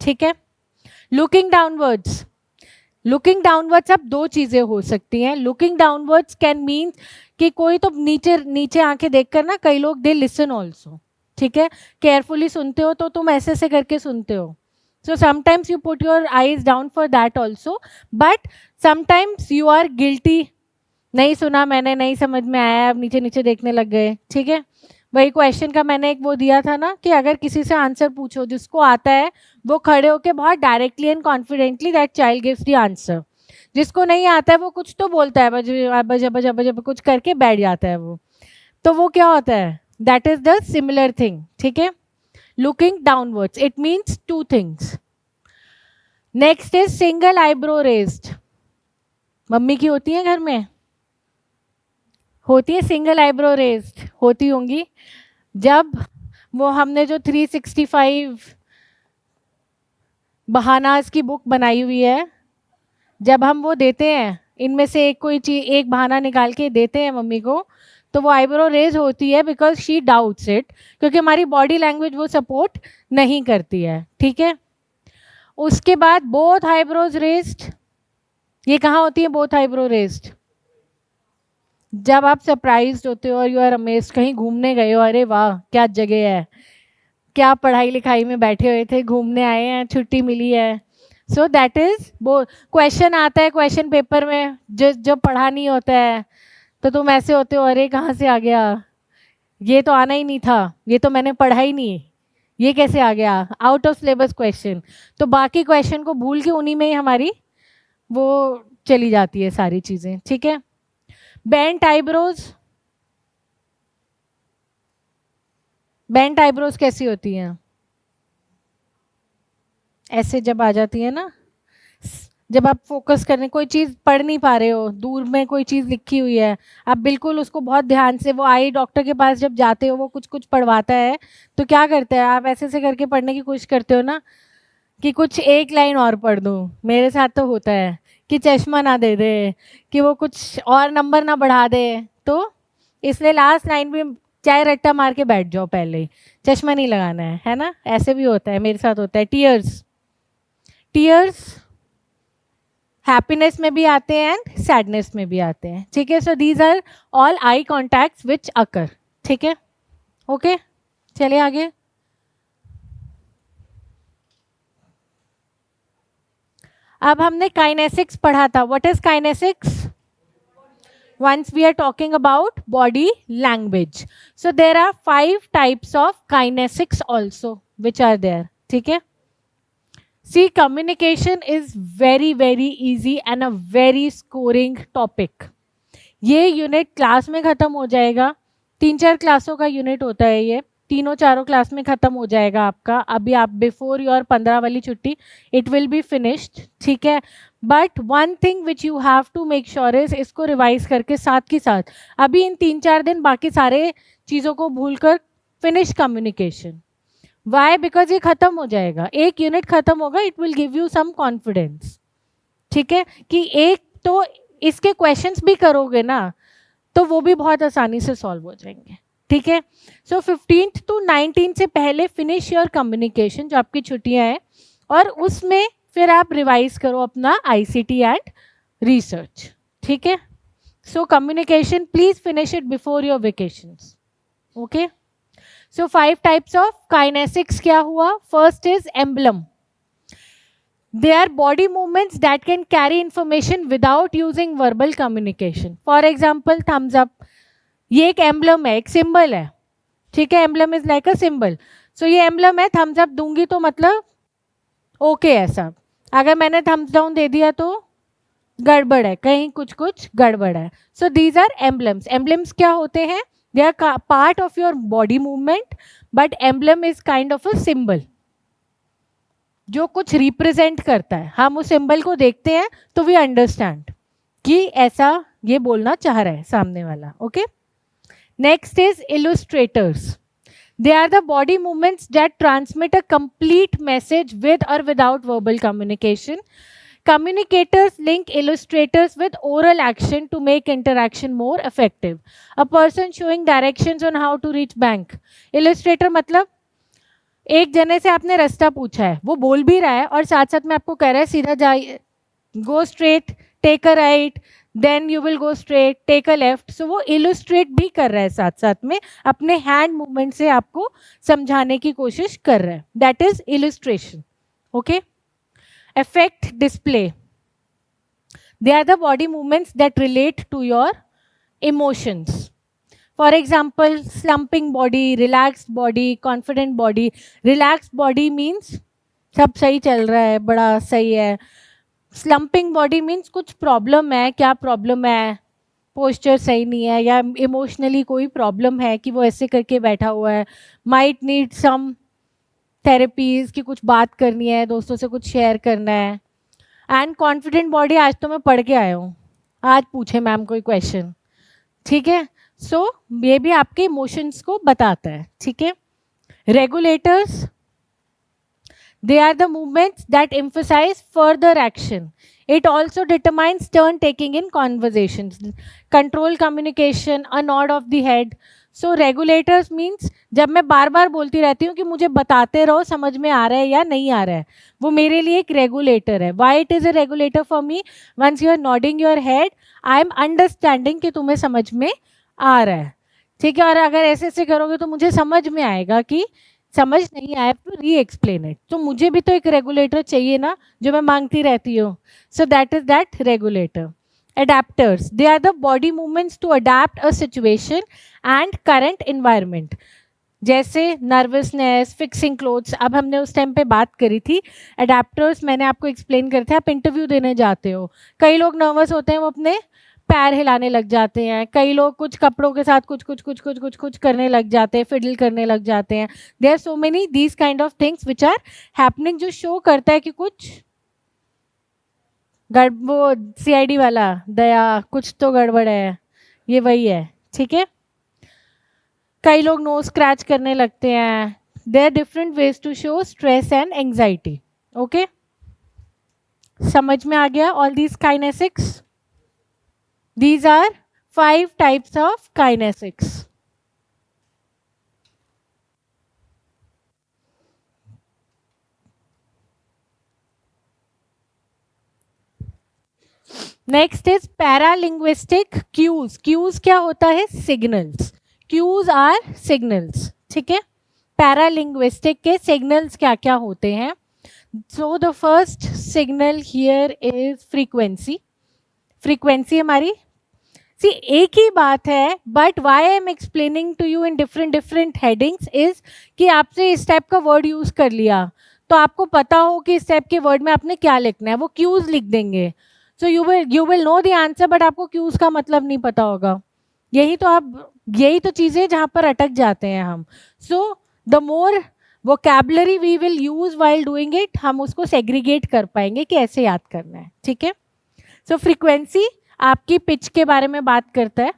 ठीक है? Looking downwards. लुकिंग डाउनवर्ड्स अब दो चीज़ें हो सकती हैं. लुकिंग डाउनवर्ड्स कैन मीन कि कोई तो नीचे नीचे आंखें देखकर ना, कई लोग दे लिसन ऑल्सो, ठीक है? केयरफुली सुनते हो तो तुम ऐसे ऐसे करके सुनते हो. So sometimes you put your eyes down for that also, but sometimes you are guilty. नहीं सुना मैंने, नहीं समझ में आया, अब नीचे नीचे देखने लग गए, ठीक है? वही क्वेश्चन का मैंने एक वो दिया था ना कि अगर किसी से आंसर पूछो, जिसको आता है वो खड़े होके बहुत directly and confidently that child gives the answer. जिसको नहीं आता है वो कुछ तो बोलता है, बज कुछ करके बैठ जाता है वो. तो वो क्या होता है? That is the similar thing, ठीक है? Looking downwards, it means two things. Next is single eyebrow raised. Mummy की होती है घर में, होती है सिंगल आईब्रो रेज्ड, होती होंगी. जब वो हमने जो 365 बहानास की बुक बनाई हुई है, जब हम वो देते हैं, इनमें से एक कोई चीज, एक बहाना निकाल के देते हैं मम्मी को, तो वो आईब्रो रेज होती है बिकॉज शी डाउट्स इट, क्योंकि हमारी बॉडी लैंग्वेज वो सपोर्ट नहीं करती है, ठीक है? उसके बाद बोथ आईब्रोज रेज्ड. ये कहाँ होती है बोथ आईब्रो रेज्ड? जब आप सरप्राइज्ड होते हो और यू आर अमेज्ड, कहीं घूमने गए हो, अरे वाह क्या जगह है, क्या पढ़ाई लिखाई में बैठे हुए थे, घूमने आए हैं, छुट्टी मिली है. सो दैट इज वो क्वेश्चन आता है क्वेश्चन पेपर में, जो पढ़ा नहीं होता है, तो तुम ऐसे होते हो, अरे कहाँ से आ गया, ये तो आना ही नहीं था, ये तो मैंने पढ़ा ही नहीं, ये कैसे आ गया, आउट ऑफ सिलेबस क्वेश्चन. तो बाकी क्वेश्चन को भूल के उन्हीं में ही हमारी वो चली जाती है सारी चीज़ें, ठीक है? Bent eyebrows. बेंट आईब्रोज कैसी होती हैं? ऐसे जब आ जाती है ना, जब आप फोकस करने, कोई चीज़ पढ़ नहीं पा रहे हो, दूर में कोई चीज़ लिखी हुई है, आप बिल्कुल उसको बहुत ध्यान से, वो आई डॉक्टर के पास जब जाते हो, वो कुछ कुछ पढ़वाता है, तो क्या करते हैं आप? ऐसे ऐसे करके पढ़ने की कोशिश करते हो ना कि कुछ एक लाइन और पढ़ दूँ. मेरे साथ तो होता है कि चश्मा ना दे दे, कि वो कुछ और नंबर ना बढ़ा दे, तो इसलिए लास्ट लाइन भी चाहे रट्टा मार के बैठ जाओ, पहले ही चश्मा नहीं लगाना है ना? ऐसे भी होता है, मेरे साथ होता है. टीयर्स. टीयर्स हैप्पीनेस में भी आते हैं एंड सैडनेस में भी आते हैं, ठीक है? So these are all eye contacts which occur, ठीक है? ओके, चलिए आगे. अब हमने काइनेसिक्स पढ़ा था. What is kinesics? Once we are talking about body language. So there are 5 types of kinesics also which are there. ठीक है? See, communication is very very easy and a very scoring topic. ये unit class में ख़त्म हो जाएगा. 3-4 क्लासों का unit होता है ये, तीनों चारों क्लास में ख़त्म हो जाएगा आपका. अभी आप बिफोर योर 15 वाली छुट्टी इट विल बी फिनिश्ड, ठीक है? But one thing which you have to make sure is, इसको रिवाइज करके साथ ही साथ अभी इन 3-4 दिन बाकी सारे चीज़ों को भूलकर फिनिश कम्युनिकेशन. वाई? बिकॉज ये ख़त्म हो जाएगा, एक यूनिट ख़त्म होगा, it will give you some confidence, ठीक है? कि एक तो इसके क्वेश्चंस भी करोगे ना तो वो भी बहुत आसानी से सॉल्व हो जाएंगे, ठीक है? सो 15th to 19th से पहले फिनिश योर कम्युनिकेशन, जो आपकी छुट्टियां हैं, और उसमें फिर आप रिवाइज करो अपना ICT एंड रिसर्च, ठीक है? So communication, please finish it before your vacations. Okay. So 5 types of kinesics क्या हुआ? First is emblem. They are body movements that can carry information without using verbal communication. For example, thumbs up. ये एक emblem है, एक symbol है. ठीक है, emblem is like a symbol. So ये emblem है, thumbs up दूंगी तो मतलब ओके ऐसा. अगर मैंने thumbs down दे दिया तो गड़बड़ है, कहीं कुछ कुछ गड़बड़ है. So these are emblems. Emblems क्या होते हैं? They are part of your body movement, but emblem is kind of a symbol जो कुछ रिप्रेजेंट करता है. हम उस सिंबल को देखते हैं तो वी अंडरस्टैंड कि ऐसा ये बोलना चाह रहा है सामने वाला. Okay. Next is illustrators. They are the body movements that transmit a complete message with और without verbal communication. Communicators link illustrators with oral action to make interaction more effective. A person showing directions on how to reach bank. Illustrator मतलब एक जने से आपने रास्ता पूछा है, वो बोल भी रहा है और साथ साथ में आपको कह रहा है सीधा जाइए, go straight, take a right, then you will go straight, take a left. So वो इलुस्ट्रेट भी कर रहा है, साथ साथ में अपने हैंड मूवमेंट से आपको समझाने की कोशिश कर रहा है. That is illustration. Okay. Effect display. They are the body movements that relate to your emotions. For example, slumping body, relaxed body, confident body. Relaxed body means सब सही चल रहा है, बड़ा सही है. Slumping body means कुछ प्रॉब्लम है. क्या प्रॉब्लम है? पोस्चर सही नहीं है या इमोशनली कोई प्रॉब्लम है कि वो ऐसे करके बैठा हुआ है. Might need some थेरेपीज की कुछ बात करनी है, दोस्तों से कुछ शेयर करना है. एंड कॉन्फिडेंट बॉडी आज तो मैं पढ़ के आया हूँ, आज पूछे मैम कोई क्वेश्चन. ठीक है. सो ये भी आपके इमोशंस को बताता है. ठीक है. Regulators. They are the movements that emphasise further action. It also determines turn taking in conversations. Control communication, a nod of the head. So regulators means जब मैं बार बार बोलती रहती हूँ कि मुझे बताते रहो समझ में आ रहा है या नहीं आ रहा है, वो मेरे लिए एक रेगुलेटर है. Why it is a regulator for me? Once you are nodding your head, I am understanding कि तुम्हें समझ में आ रहा है. ठीक है. और अगर ऐसे ऐसे करोगे तो मुझे समझ में आएगा कि समझ नहीं आया, टू री एक्सप्लेन इट. तो मुझे भी तो एक रेगुलेटर चाहिए ना, जो मैं मांगती रहती हूँ. सो that is that regulator. Adapters. They are the body movements to adapt a situation and current environment. जैसे नर्वसनेस, फिक्सिंग क्लोथ्स, अब हमने उस टाइम पे बात करी थी. अडेप्टर्स मैंने आपको एक्सप्लेन करे थे. आप इंटरव्यू देने जाते हो, कई लोग नर्वस होते हैं, वो अपने पैर हिलाने लग जाते हैं. कई लोग कुछ कपड़ों के साथ कुछ कुछ कुछ कुछ कुछ कुछ करने लग जाते हैं, फिडल करने लग जाते हैं. There are so many these kind of things which are happening, जो शो करता है कि कुछ वो CID वाला दया, कुछ तो गड़बड़ है, ये वही है. ठीक है. कई लोग नो स्क्रैच करने लगते हैं. There are different ways to show stress and anxiety. Okay. समझ में आ गया all these kinesics? These are 5 types of kinesics. Next is paralinguistic cues. Cues क्या होता है? सिग्नल्स. Cues are signals. ठीक है. पैरालिंग्विस्टिक के सिग्नल्स क्या क्या होते हैं? So the first signal here is frequency. Frequency हमारी सी एक ही बात है, but why I am explaining to you in different headings is कि आपसे इस टाइप का वर्ड यूज कर लिया तो आपको पता हो कि इस टाइप के वर्ड में आपने क्या लिखना है. वो क्यूज लिख देंगे. So you will know the answer, but आपको क्यूज का मतलब नहीं पता होगा. यही तो चीज़ें जहाँ पर अटक जाते हैं हम. So the more vocabulary we will use while doing it, हम उसको सेग्रीगेट कर पाएंगे कि ऐसे याद करना है. ठीक है. सो फ्रीक्वेंसी आपकी पिच के बारे में बात करता है.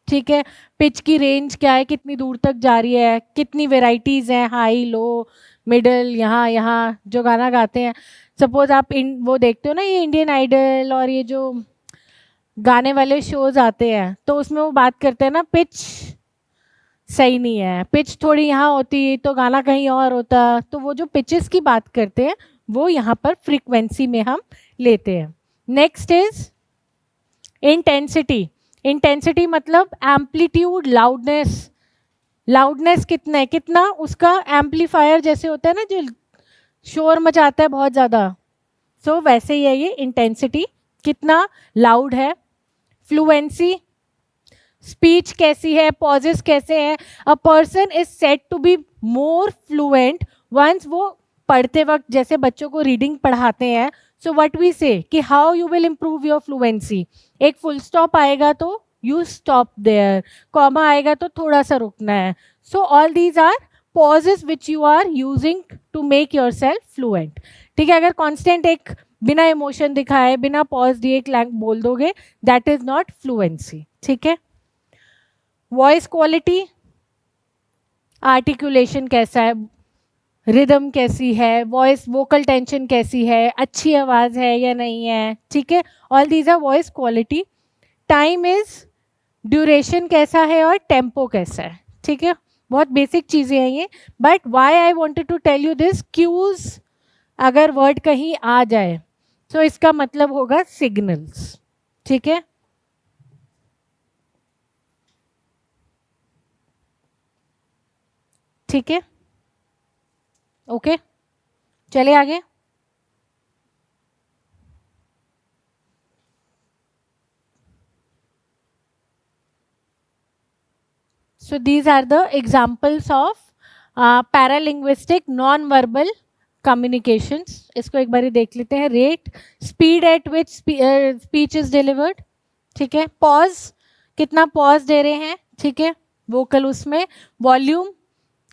ठीक है. पिच की रेंज क्या है, कितनी दूर तक जा रही है, कितनी वेराइटीज़ हैं, हाई, लो, मिडल, यहाँ जो गाना गाते हैं. सपोज आप वो देखते हो ना, ये इंडियन आइडल और ये जो गाने वाले शोज आते हैं, तो उसमें वो बात करते हैं ना, पिच सही नहीं है, पिच थोड़ी यहाँ होती तो गाना कहीं और होता. तो वो जो पिचेस की बात करते हैं वो यहाँ पर फ्रीक्वेंसी में हम लेते हैं. Next is intensity. इंटेंसिटी मतलब एम्पलीट्यूड, लाउडनेस, लाउडनेस कितना है, कितना उसका एम्पलीफायर जैसे होता है ना जो शोर मचाता है बहुत ज़्यादा, सो वैसे ही है ये इंटेंसिटी, कितना लाउड है। फ्लुएंसी, स्पीच कैसी है, पॉजेस कैसे हैं। A person is said to be more fluent once, वो पढ़ते वक्त जैसे बच्चों को रीडिंग पढ़ाते हैं, सो व्हाट वी से कि how you will improve your fluency, एक फुल स्टॉप आएगा तो यू स्टॉप देयर, कॉमा आएगा तो थोड़ा सा रुकना है। So all these are pauses which you are using to make yourself fluent. ठीक है, अगर कॉन्स्टेंट एक बिना इमोशन दिखाए बिना पॉज दिए एक लैंग बोल दोगे, दैट इज नॉट फ्लुएंसी। ठीक है। वॉइस क्वालिटी, आर्टिकुलेशन कैसा है, रिदम कैसी है, वॉइस वोकल टेंशन कैसी है, अच्छी आवाज़ है या नहीं है। ठीक है, all these are voice quality. Time is, duration कैसा है और टेम्पो कैसा है। ठीक है, बहुत बेसिक चीज़ें हैं ये, but why I wanted to tell you this, cause अगर वर्ड कहीं आ जाए तो इसका मतलब होगा सिग्नल्स। ठीक है, ठीक है, ओके, चले आगे। So these are the examples of paralinguistic non-verbal communications. इसको एक बारी देख लेते हैं। Rate, speed at which speech is delivered. ठीक है, पॉज, कितना पॉज दे रहे हैं। ठीक है, वोकल उसमें, वॉल्यूम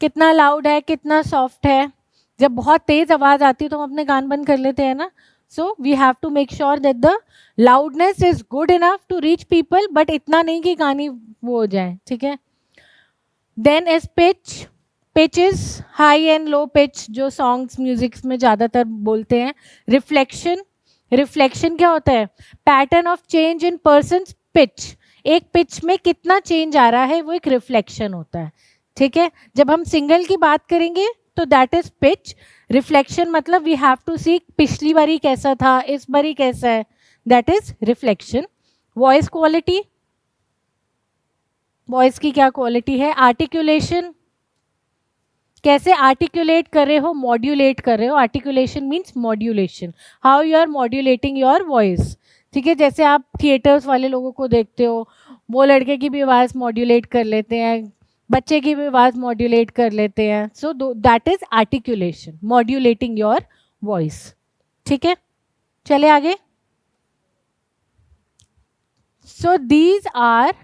कितना लाउड है कितना सॉफ्ट है। जब बहुत तेज आवाज आती है तो हम अपने कान बंद कर लेते हैं ना, so we have to make sure that the loudness is good enough to reach people, but इतना नहीं कि कान ही वो हो जाए। ठीक है, then is pitch, pitches high and low pitch जो सॉन्ग्स म्यूजिक्स में ज़्यादातर बोलते हैं। रिफ्लेक्शन, रिफ्लेक्शन क्या होता है, pattern of change in person pitch, एक पिच में कितना चेंज आ रहा है वो एक रिफ्लेक्शन होता है। ठीक है, जब हम सिंगल की बात करेंगे तो दैट इज पिच। रिफ्लेक्शन मतलब वी हैव टू सी पिछली बारी कैसा था इस बारी कैसा है, that is reflection. Voice quality, voice की क्या क्वालिटी है। आर्टिकुलेशन, कैसे आर्टिकुलेट कर रहे हो, मॉड्यूलेट कर रहे हो। Articulation means modulation, how you are modulating your voice. ठीक है, जैसे आप थिएटर्स वाले लोगों को देखते हो, वो लड़के की भी आवाज़ मॉड्यूलेट कर लेते हैं, बच्चे की भी आवाज़ मॉड्यूलेट कर लेते हैं। So that is articulation, modulating your voice. ठीक है, चले आगे। So these are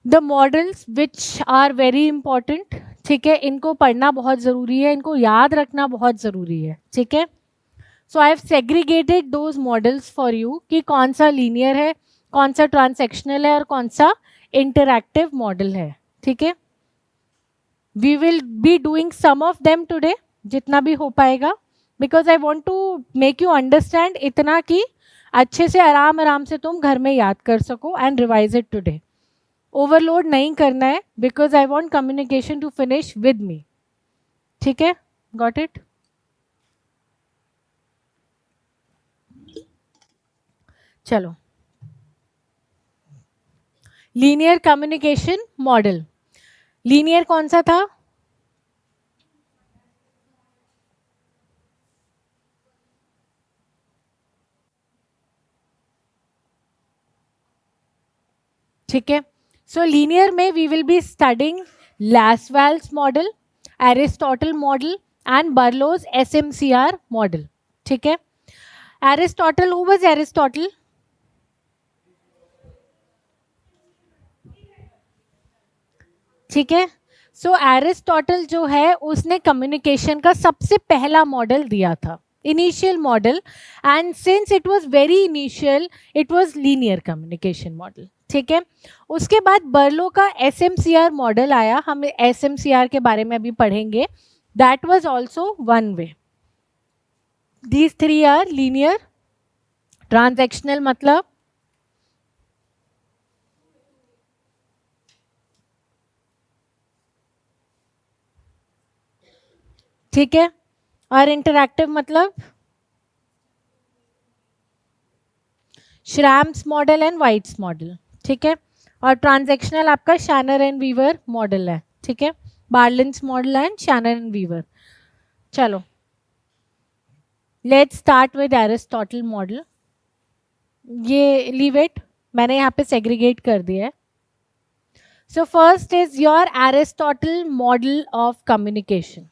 the models which are very important. ठीक है, इनको पढ़ना बहुत ज़रूरी है, इनको याद रखना बहुत ज़रूरी है। ठीक है, so I have segregated those models for you कि कौन सा लीनियर है, कौन सा ट्रांसैक्शनल है और कौन सा इंटरैक्टिव मॉडल है। ठीक है, we will be doing some of them today, जितना भी हो पाएगा, because I want to make you understand इतना कि अच्छे से आराम आराम से तुम घर में याद कर सको and revise it today. Overload नहीं करना है because I want communication to finish with me. ठीक है, गॉट इट। चलो, लीनियर कम्युनिकेशन मॉडल, लीनियर कौन सा था, ठीक है। सो लीनियर में we will be studying Lasswell's model, Aristotle model and Berlo's SMCR model. ठीक है, एरिस्टोटल, हु वाज एरिस्टोटल, ठीक है। सो एरिस्टोटल जो है उसने कम्युनिकेशन का सबसे पहला मॉडल दिया था, initial model, and since it was very initial it was linear communication model. ठीक है, उसके बाद बर्लो का एसएमसीआर मॉडल आया, हम एसएमसीआर के बारे में अभी पढ़ेंगे। That was also one way. These three are linear, transactional मतलब ठीक है, और इंटरैक्टिव मतलब Schramm's model and White's model, ठीक है। और ट्रांजैक्शनल आपका शैनर एंड वीवर मॉडल है, ठीक है। बार्लिन्स model and shiner and Weaver. चलो let's start with Aristotle model. ये लीव इट, मैंने यहाँ पे सेग्रीगेट कर दिया है। So first is your Aristotle model of communication.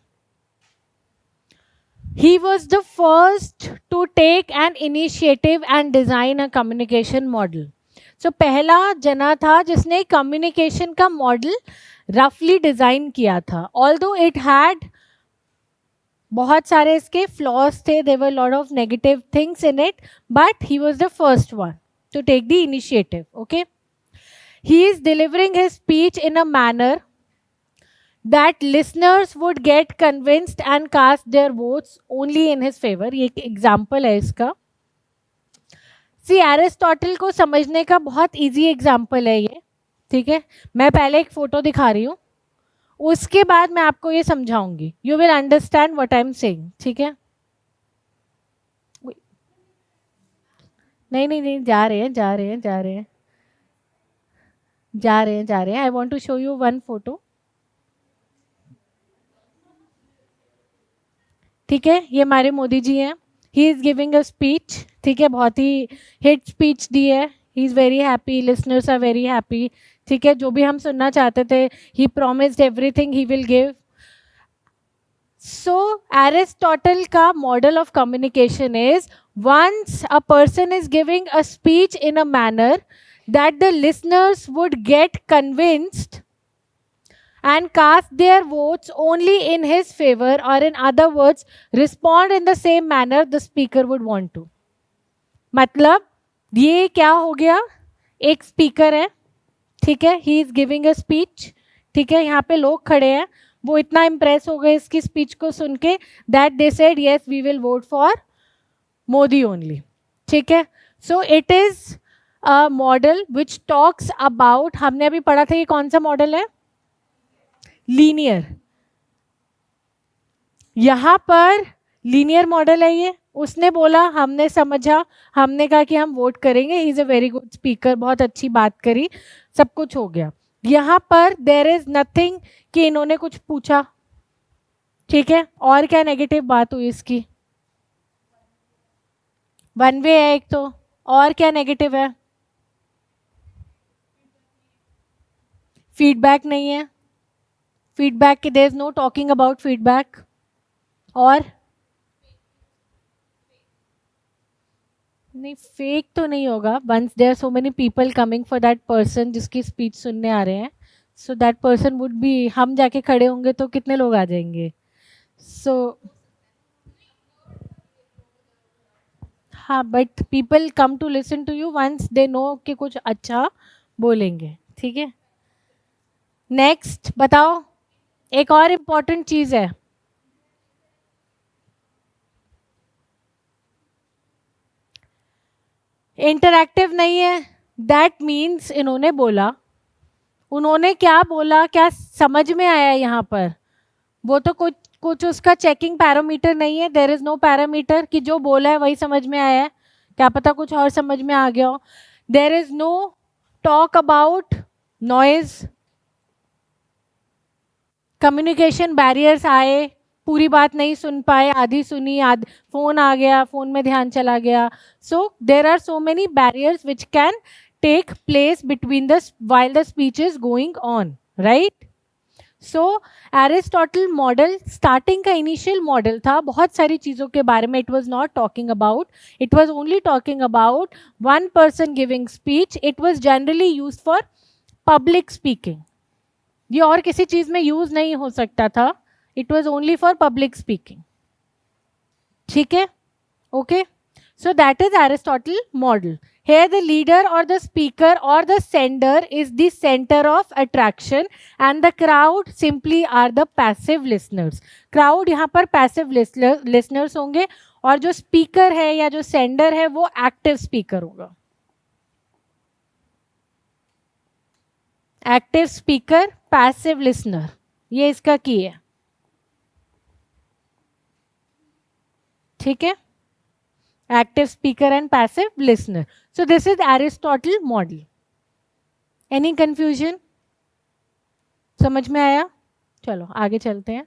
He was the first to take an initiative and design a communication model. So पहला जना था जिसने कम्युनिकेशन का मॉडल रफली डिजाइन किया था। Although it had बहुत सारे इसके फ्लॉज थे, there were lot of negative things in it, but he was the first one to take the initiative. Okay, he is delivering his speech in a manner that listeners would get convinced and cast their votes only in his favor. ये एक example है इसका। सी Aristotle को समझने का बहुत easy example है ये, ठीक है। मैं पहले एक फोटो दिखा रही हूँ, उसके बाद मैं आपको ये समझाऊंगी। You will understand what I am saying, ठीक है। नहीं नहीं नहीं, जा रहे हैं जा रहे हैं जा रहे हैं जा रहे हैं जा रहे हैं। I want to show you one photo, ठीक है। ये हमारे मोदी जी हैं, he is giving a speech, ठीक है। बहुत ही हिट स्पीच दी है, he is very happy, listeners are very happy, ठीक है। जो भी हम सुनना चाहते थे, he promised everything he will give. So Aristotle का model of communication is once a person is giving a speech in a manner that the listeners would get convinced and cast their votes only in his favor, or in other words respond in the same manner the speaker would want to. मतलब ये क्या हो गया, एक speaker है, ठीक है, ही is giving a speech, ठीक है। यहाँ पे लोग खड़े हैं, वो इतना इम्प्रेस हो गए इसकी स्पीच को सुन के that they said yes we will vote for Modi only, ठीक है। So it is a model which talks about, हमने अभी पढ़ा था ये कौन सा मॉडल है, लीनियर। यहां पर लीनियर मॉडल है ये। उसने बोला, हमने समझा, हमने कहा कि हम वोट करेंगे, he is a very good speaker, बहुत अच्छी बात करी, सब कुछ हो गया। यहां पर देयर इज नथिंग कि इन्होंने कुछ पूछा, ठीक है। और क्या नेगेटिव बात हुई इसकी, वन वे है एक तो, और क्या नेगेटिव है, फीडबैक नहीं है, फीडबैक की there is no talking about feedback. और नहीं, फेक तो नहीं होगा, once there so many people coming for that person जिसकी स्पीच सुनने आ रहे हैं, so that person would be, हम जाके खड़े होंगे तो कितने लोग आ जाएंगे, सो हाँ, but people come to listen to you once they know कि कुछ अच्छा बोलेंगे, ठीक है। नेक्स्ट बताओ, एक और इम्पॉर्टेंट चीज है, इंटरैक्टिव नहीं है। दैट मीन्स इन्होंने बोला, उन्होंने क्या बोला, क्या समझ में आया यहाँ पर, वो तो कुछ कुछ उसका चेकिंग पैरामीटर नहीं है। देयर इज नो पैरामीटर कि जो बोला है वही समझ में आया है, क्या पता कुछ और समझ में आ गया हो। There is no talk about noise, communication barriers आए, पूरी बात नहीं सुन पाए, आधी सुनी, आधी फोन आ गया, फोन में ध्यान चला गया। So there are so many barriers which can take place between the while the speech is going on, right? So Aristotle model starting का इनिशियल मॉडल था, बहुत सारी चीज़ों के बारे में it was not talking about, it was only talking about one person giving speech. It was generally use for public speaking, ये और किसी चीज़ में यूज नहीं हो सकता था, it was only for public speaking, ठीक है। Okay, so that is Aristotle model. Here the leader or the speaker or the sender is the center of attraction and the crowd simply are the passive listeners. Crowd यहाँ पर passive listeners होंगे और जो speaker है या जो sender है वो active speaker होगा। Active speaker, passive listener, ये इसका की है, ठीक है। active speaker and passive listener. So this is Aristotle model. Any confusion? समझ में आया? चलो आगे चलते हैं.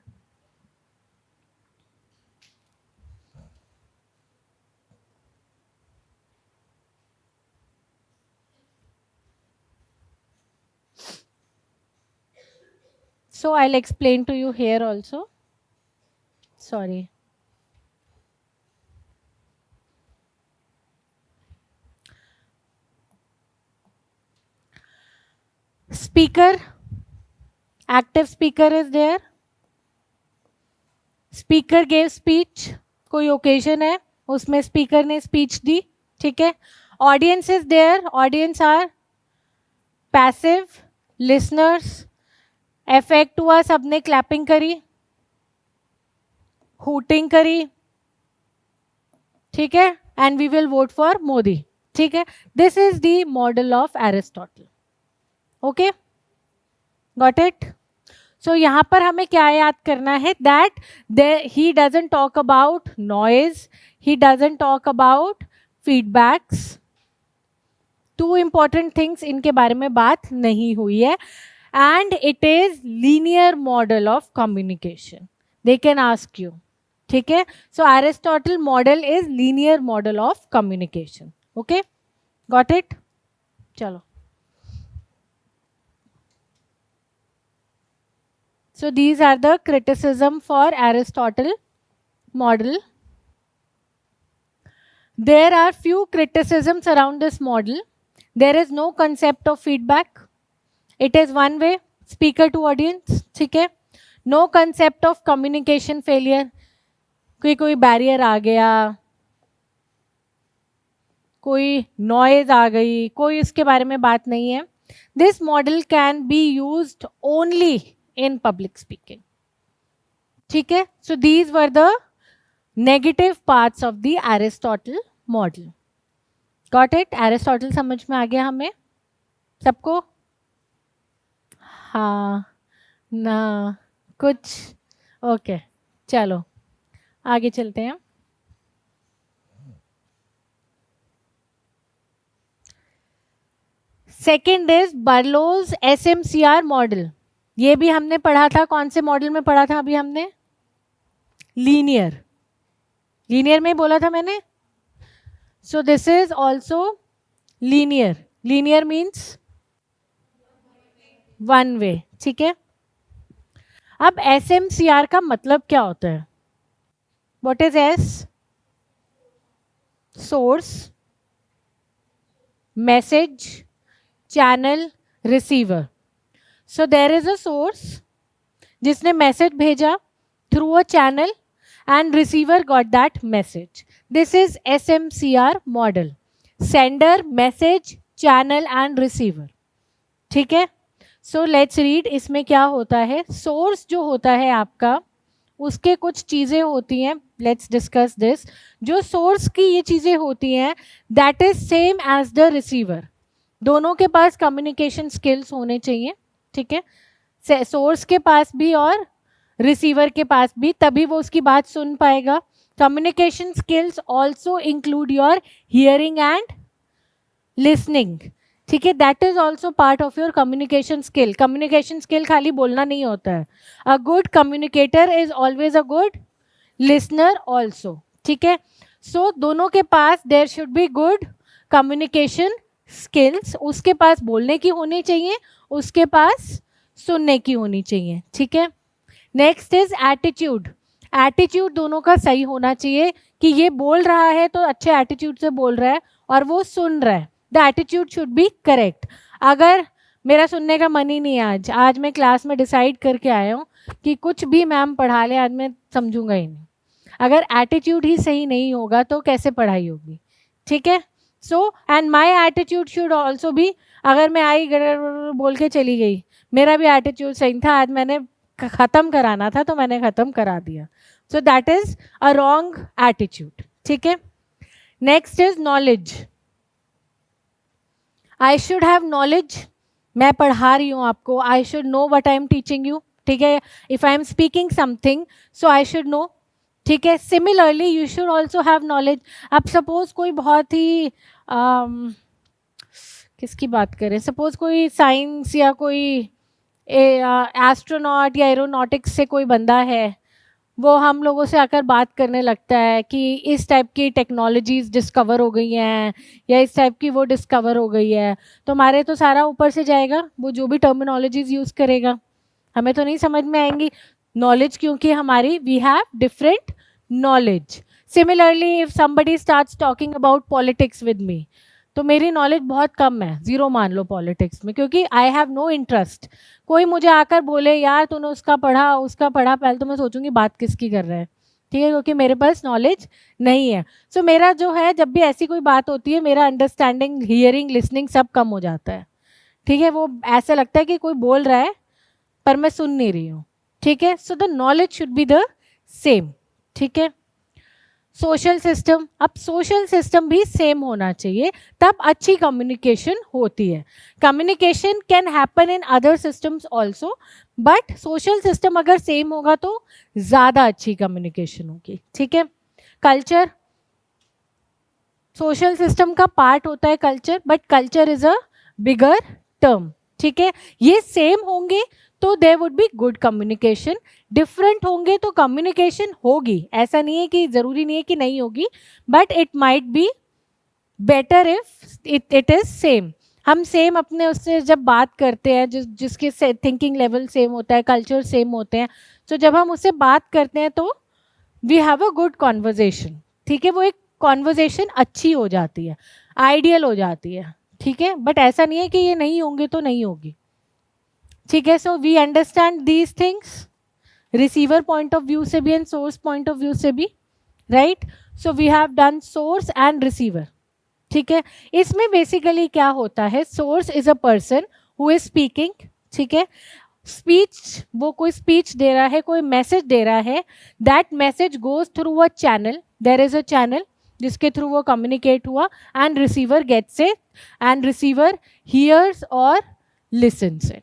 So I'll explain to you here also. Sorry. Speaker, active speaker is there. Speaker gave speech. कोई occasion है, उसमें speaker ने speech दी, ठीक है. Audience is there. Audience are passive listeners. Effect हुआ, सबने clapping करी, hooting करी, ठीक है. And we will vote for Modi, ठीक है. This is the model of Aristotle. Okay, got it? So यहाँ पर हमें क्या याद करना है? That he doesn't talk about noise, he doesn't talk about feedbacks. Two important things इनके बारे में बात नहीं हुई है. And it is linear model of communication. They can ask you, ठीक है. So Aristotle model is linear model of communication. Okay, got it? चलो. So these are the criticism for Aristotle model. There are few criticisms around this model. There is no concept of feedback. It is one way, speaker to audience, ठीक है. No concept of communication failure. कोई barrier आ गया, कोई noise आ गई, कोई इसके बारे में बात नहीं है. This model can be used only in public speaking. ठीक है. So these were the negative parts of the Aristotle model. Got it? Aristotle समझ में आ गया हमें सबको? हाँ ना कुछ? ओके, चलो आगे चलते हैं. Second is Berlo's SMCR model. ये भी हमने पढ़ा था. कौन से मॉडल में पढ़ा था अभी हमने? लीनियर. लीनियर में बोला था मैंने. So this is also linear. Linear means one way, ठीक है. अब SMCR का मतलब क्या होता है? What is S? Source, message, channel, receiver. So there is a source जिसने मैसेज भेजा through a channel and receiver got that message. This is SMCR model. Sender, message, channel and receiver. ठीक है. So let's read. इसमें क्या होता है? Source जो होता है आपका, उसके कुछ चीज़ें होती हैं. Let's discuss this. जो source की ये चीज़ें होती हैं, that is same as the receiver. दोनों के पास communication skills होने चाहिए, ठीक है. Source के पास भी और रिसीवर के पास भी, तभी वो उसकी बात सुन पाएगा. Communication skills also include your hearing and listening, ठीक है. That is also part of your communication skill. Communication skill खाली बोलना नहीं होता है. A good communicator is always a good listener also, ठीक है. सो दोनों के पास there should be good communication skills. उसके पास बोलने की होनी चाहिए, उसके पास सुनने की होनी चाहिए, ठीक है. Next is attitude. एटीट्यूड दोनों का सही होना चाहिए कि ये बोल रहा है तो अच्छे एटीट्यूड से बोल रहा है और वो सुन रहा है. The attitude should be correct. अगर मेरा सुनने का मन ही नहीं है, आज मैं क्लास में डिसाइड करके आया हूँ कि कुछ भी मैम पढ़ा ले आज मैं समझूंगा ही नहीं. अगर एटीट्यूड ही सही नहीं होगा तो कैसे पढ़ाई होगी, ठीक है. So and my attitude should also भी. अगर मैं आई बोल के चली गई, मेरा भी एटीट्यूड सही था, आज मैंने खत्म कराना था तो मैंने खत्म करा दिया. सो that is a wrong attitude, ठीक है. Next is knowledge. I should have knowledge. मैं पढ़ा रही हूँ आपको, I should know what I am teaching you, ठीक है. If I am speaking something so I should know, ठीक है. Similarly you should also have knowledge. अब सपोज कोई बहुत ही किसकी बात करें, सपोज कोई साइंस या कोई एस्ट्रोनॉट या एरोनॉटिक्स से कोई बंदा है, वो हम लोगों से आकर बात करने लगता है कि इस टाइप की टेक्नोलॉजीज डिस्कवर हो गई हैं या इस टाइप की वो डिस्कवर हो गई है, तो हमारे तो सारा ऊपर से जाएगा. वो जो भी टर्मिनोलॉजीज यूज़ करेगा हमें तो नहीं समझ में आएंगी. नॉलेज क्योंकि हमारी we have different knowledge. Similarly if somebody starts talking about politics with me, तो मेरी नॉलेज बहुत कम है, ज़ीरो मान लो पॉलिटिक्स में, क्योंकि आई हैव नो इंटरेस्ट. कोई मुझे आकर बोले यार तूने उसका पढ़ा, पहले तो मैं सोचूंगी बात किसकी कर रहा है. ठीक है, क्योंकि मेरे पास नॉलेज नहीं है. सो मेरा जो है, जब भी ऐसी कोई बात होती है, मेरा अंडरस्टैंडिंग, हियरिंग, लिसनिंग सब कम हो जाता है. ठीक है, वो ऐसा लगता है कि कोई बोल रहा है पर मैं सुन नहीं रही हूँ. ठीक है, so the knowledge should be the same. ठीक है. सोशल सिस्टम, अब सोशल सिस्टम भी सेम होना चाहिए, तब अच्छी कम्युनिकेशन होती है. Communication can happen in other systems also, but social system अगर सेम होगा तो ज़्यादा अच्छी कम्युनिकेशन होगी. ठीक है. कल्चर सोशल सिस्टम का पार्ट होता है culture, but culture is a bigger term. ठीक है, ये सेम होंगे तो there would be good communication. Different होंगे तो कम्युनिकेशन होगी, ऐसा नहीं है कि ज़रूरी नहीं है कि नहीं होगी, but it might be better if it is same. हम सेम अपने उससे जब बात करते हैं, जिसके थिंकिंग लेवल सेम होता है, कल्चर सेम होते हैं, तो जब हम उससे बात करते हैं तो we have a good conversation. ठीक है, वो एक कॉन्वर्जेशन अच्छी हो जाती है, आइडियल हो जाती है. ठीक है, बट ऐसा नहीं है कि ये नहीं होंगे तो नहीं होगी. ठीक है, so we understand these things receiver point of view से भी and source point of view से भी, right. So we have done source and receiver. ठीक है, इसमें बेसिकली क्या होता है, source is a person who is speaking. ठीक है, स्पीच, वो कोई स्पीच दे रहा है, कोई मैसेज दे रहा है, that message goes through a channel, there is a channel जिसके थ्रू वो कम्युनिकेट हुआ, and receiver gets it, and receiver hears और listens it.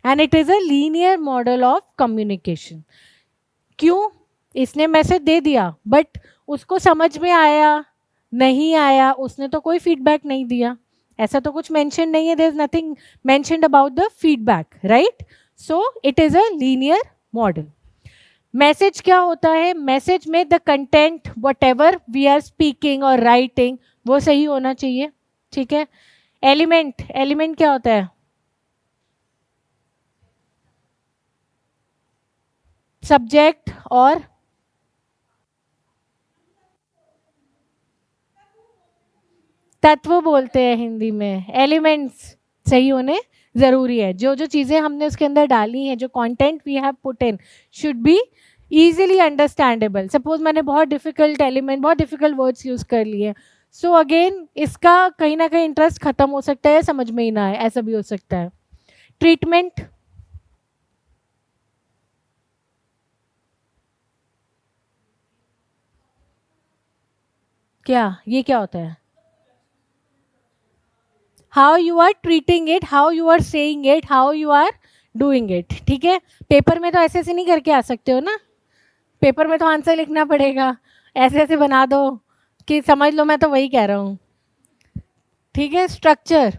And it is a linear model of communication. क्यों? इसने मैसेज दे दिया बट उसको समझ में आया नहीं आया, उसने तो कोई फीडबैक नहीं दिया, ऐसा तो कुछ मेंशन नहीं है. There is nothing mentioned about the feedback, right. So it is a linear model. Message क्या होता है, मैसेज में the content whatever we are speaking और राइटिंग वो सही होना चाहिए. ठीक है. एलिमेंट, एलिमेंट क्या होता है, सब्जेक्ट और तत्व बोलते हैं हिंदी में. एलिमेंट्स सही होने ज़रूरी है. जो जो चीज़ें हमने उसके अंदर डाली हैं, जो content we have put in should be easily understandable. Suppose मैंने बहुत डिफिकल्ट एलिमेंट, बहुत डिफिकल्ट वर्ड्स यूज़ कर लिए, सो अगेन इसका कहीं ना कहीं इंटरेस्ट खत्म हो सकता है, समझ में ही ना आए, ऐसा भी हो सकता है. ट्रीटमेंट, क्या ये क्या होता है, how you are treating it, how you are saying it, how you are doing it. ठीक है, पेपर में तो ऐसे ऐसे नहीं करके आ सकते हो ना, पेपर में तो आंसर लिखना पड़ेगा, ऐसे ऐसे बना दो कि समझ लो मैं तो वही कह रहा हूँ. ठीक है. स्ट्रक्चर,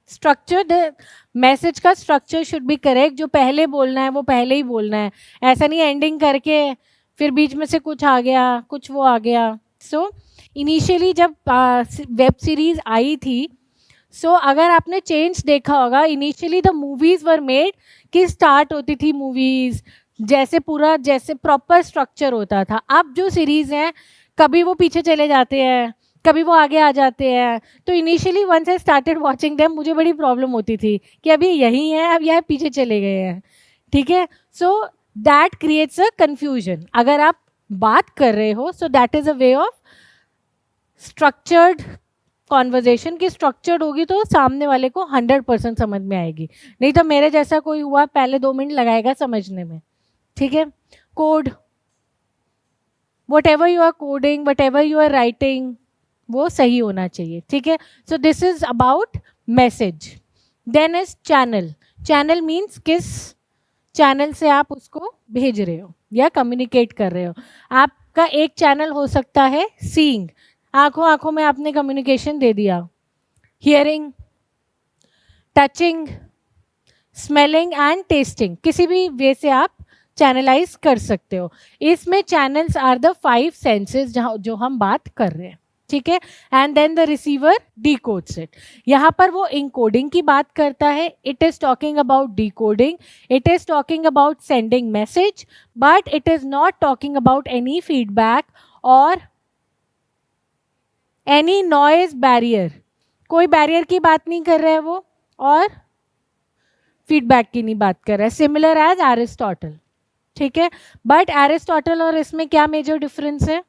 स्ट्रक्चर, द मैसेज का स्ट्रक्चर शुड बी करेक्ट. जो पहले बोलना है वो पहले ही बोलना है, ऐसा नहीं एंडिंग करके फिर बीच में से कुछ आ गया, कुछ वो आ गया. सो इनिशियली जब वेब सीरीज आई थी, सो अगर आपने चेंज देखा होगा, initially the movies were made कि स्टार्ट होती थी मूवीज़ जैसे पूरा जैसे प्रॉपर स्ट्रक्चर होता था. अब जो सीरीज़ हैं कभी वो पीछे चले जाते हैं, कभी वो आगे आ जाते हैं. तो initially once I started watching them मुझे बड़ी प्रॉब्लम होती थी कि अभी यही है, अब यह पीछे चले गए हैं. ठीक है. So that creates a confusion. अगर आप बात कर रहे हो, so that is a way of structured conversation. की स्ट्रक्चर्ड होगी तो सामने वाले को 100% समझ में आएगी, नहीं तो मेरे जैसा कोई हुआ पहले 2 मिनट लगाएगा समझने में. ठीक है. Code, whatever you are coding, whatever you are writing, वो सही होना चाहिए. ठीक है. So this is about message. Then is channel. Channel means किस चैनल से आप उसको भेज रहे हो या कम्युनिकेट कर रहे हो। आपका एक चैनल हो सकता है सीइंग, आंखों आंखों में आपने कम्युनिकेशन दे दिया, hearing, touching, smelling and testing, किसी भी वे से आप चैनलाइज कर सकते हो। इसमें चैनल्स आर द 5 सेंसेस जो हम बात कर रहे हैं, ठीक है। And then the receiver decodes it. यहाँ पर वो इनकोडिंग की बात करता है, it is talking about decoding, it is talking about sending message, but it is not talking about any feedback और एनी नॉइज बैरियर। कोई बैरियर की बात नहीं कर रहा है वो, और फीडबैक की नहीं बात कर रहा है, सिमिलर एज एरिस्टोटल, ठीक है। बट एरिस्टोटल और इसमें क्या मेजर डिफरेंस है?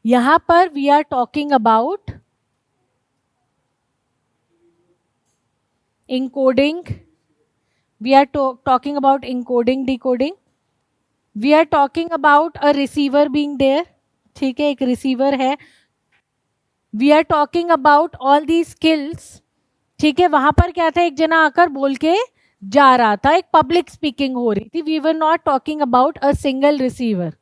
यहां पर we are talking about encoding, we are talking about encoding decoding, we are talking about a receiver being there, ठीक है, एक रिसीवर है, we are talking about all these skills, ठीक है। वहां पर क्या था, एक जना आकर बोल के जा रहा था, एक पब्लिक स्पीकिंग हो रही थी, we were not talking about a single receiver,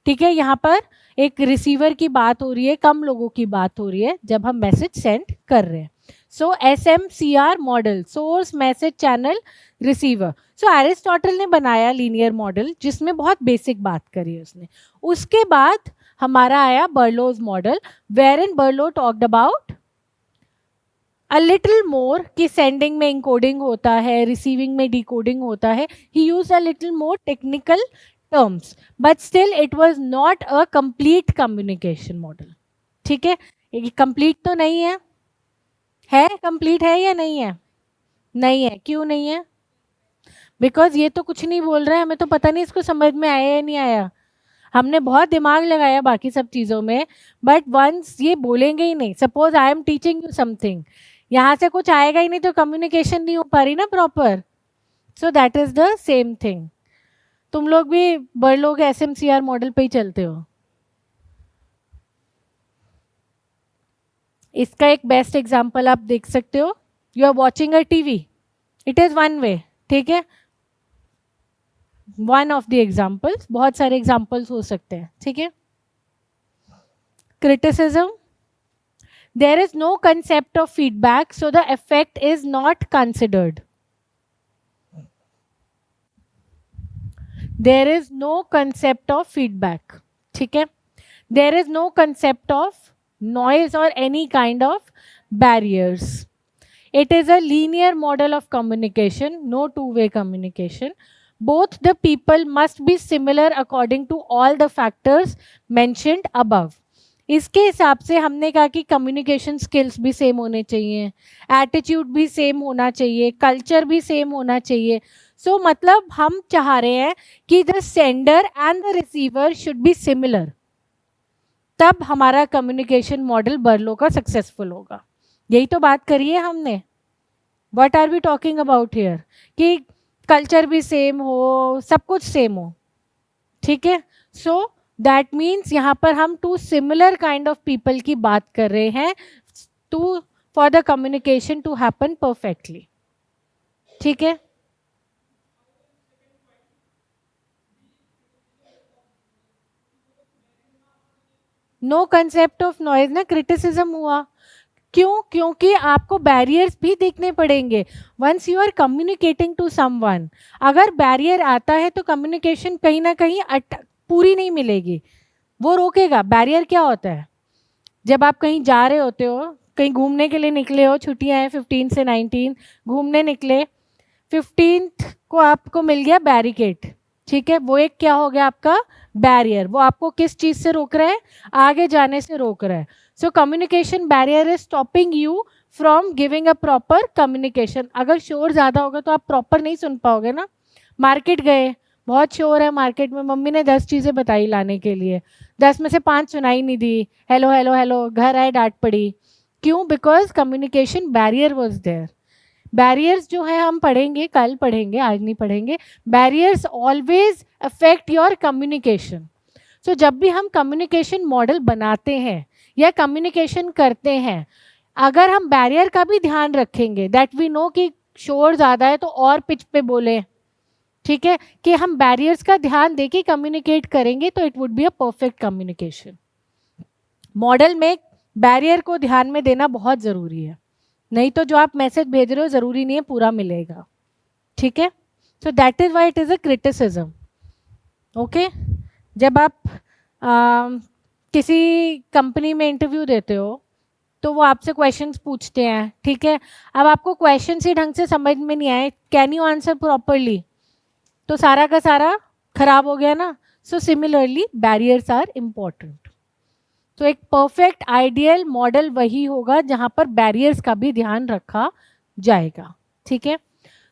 ठीक है। यहाँ पर एक रिसीवर की बात हो रही है, कम लोगों की बात हो रही है जब हम मैसेज सेंड कर रहे हैं। So SMCR model, source message channel receiver. So Aristotle ने बनाया लीनियर मॉडल जिसमें बहुत बेसिक बात करी उसने। उसके बाद हमारा आया Berlo's model, wherein Berlo talked about a little more, कि सेंडिंग में इंकोडिंग होता है, रिसीविंग में डिकोडिंग होता है, he use a little more technical terms, but still it was not a complete communication model, ठीक है। ये complete तो नहीं है, है complete है या नहीं है? नहीं है, क्यों नहीं है? बिकॉज ये तो कुछ नहीं बोल रहा है, हमें तो पता नहीं इसको समझ में आया या नहीं आया। हमने बहुत दिमाग लगाया बाकी सब चीज़ों में, बट वंस ये बोलेंगे ही नहीं। Suppose I am teaching you something, यहाँ से कुछ आएगा ही नहीं तो कम्युनिकेशन नहीं हो पा रही ना proper. So that is the same thing. तुम लोग भी बर्लो के SMCR मॉडल पे ही चलते हो। इसका एक बेस्ट एग्जांपल आप देख सकते हो, you are watching a TV, it is one way, ठीक है, वन ऑफ द एग्जांपल्स, बहुत सारे एग्जांपल्स हो सकते हैं, ठीक है। Criticism, there is no concept of feedback, so the effect is not considered. There is no concept of feedback, ठीक है। There is no concept of noise or any kind of barriers. It is a linear model of communication, no two-way communication. Both the people must be similar according to all the factors mentioned above. इसके हिसाब से हमने कहा कि communication skills भी same होने चाहिए, attitude भी सेम होना चाहिए, कल्चर भी सेम होना चाहिए। सो मतलब हम चाह रहे हैं कि the sender and the receiver should be similar, तब हमारा कम्युनिकेशन मॉडल बर्लो का सक्सेसफुल होगा। यही तो बात करी है हमने। What are we talking about here, कि कल्चर भी सेम हो, सब कुछ सेम हो, ठीक है। सो दैट मीन्स यहाँ पर हम two similar kind of people की बात कर रहे हैं to for the communication to happen perfectly, ठीक है। नो कंसेप्ट ऑफ नॉइज ना, क्रिटिसिज्म हुआ। क्यों? क्योंकि आपको बैरियर्स भी देखने पड़ेंगे। Once you are communicating to someone, अगर बैरियर आता है तो कम्युनिकेशन कहीं ना कहीं पूरी नहीं मिलेगी, वो रोकेगा। बैरियर क्या होता है? जब आप कहीं जा रहे होते हो, कहीं घूमने के लिए निकले हो, छुट्टियां हैं 15 से 19, घूमने निकले, 15th को आपको मिल गया बैरिकेड, ठीक है, वो एक क्या हो गया आपका बैरियर। वो आपको किस चीज से रोक रहा है? आगे जाने से रोक रहा है। So communication barrier is stopping you from giving a proper communication. अगर शोर ज़्यादा होगा तो आप प्रॉपर नहीं सुन पाओगे ना। मार्केट गए, बहुत शोर है मार्केट में, मम्मी ने 10 चीज़ें बताई लाने के लिए, 10 में से 5 सुनाई नहीं दी, हेलो हेलो हेलो, घर आए डांट पड़ी। क्यों? Because communication barrier was there. Barriers जो है हम पढ़ेंगे, कल पढ़ेंगे, आज नहीं पढ़ेंगे। Barriers always affect your communication. So जब भी हम कम्युनिकेशन मॉडल बनाते हैं या कम्युनिकेशन करते हैं, अगर हम बैरियर का भी ध्यान रखेंगे, दैट वी नो कि शोर ज़्यादा है तो और पिच पे बोले, ठीक है, कि हम बैरियर्स का ध्यान देके कम्युनिकेट करेंगे तो it would be a perfect communication. Model में बैरियर को ध्यान में देना बहुत ज़रूरी है, नहीं तो जो आप मैसेज भेज रहे हो ज़रूरी नहीं है पूरा मिलेगा, ठीक है। So that is why it is a criticism. Okay, जब आप किसी कंपनी में इंटरव्यू देते हो तो वो आपसे क्वेश्चंस पूछते हैं, ठीक है। अब आपको क्वेश्चंस ही ढंग से समझ में नहीं आए, कैन यू आंसर प्रॉपरली, तो सारा का सारा खराब हो गया ना। So similarly barriers are important. तो एक परफेक्ट आइडियल मॉडल वही होगा जहां पर बैरियर्स का भी ध्यान रखा जाएगा, ठीक है।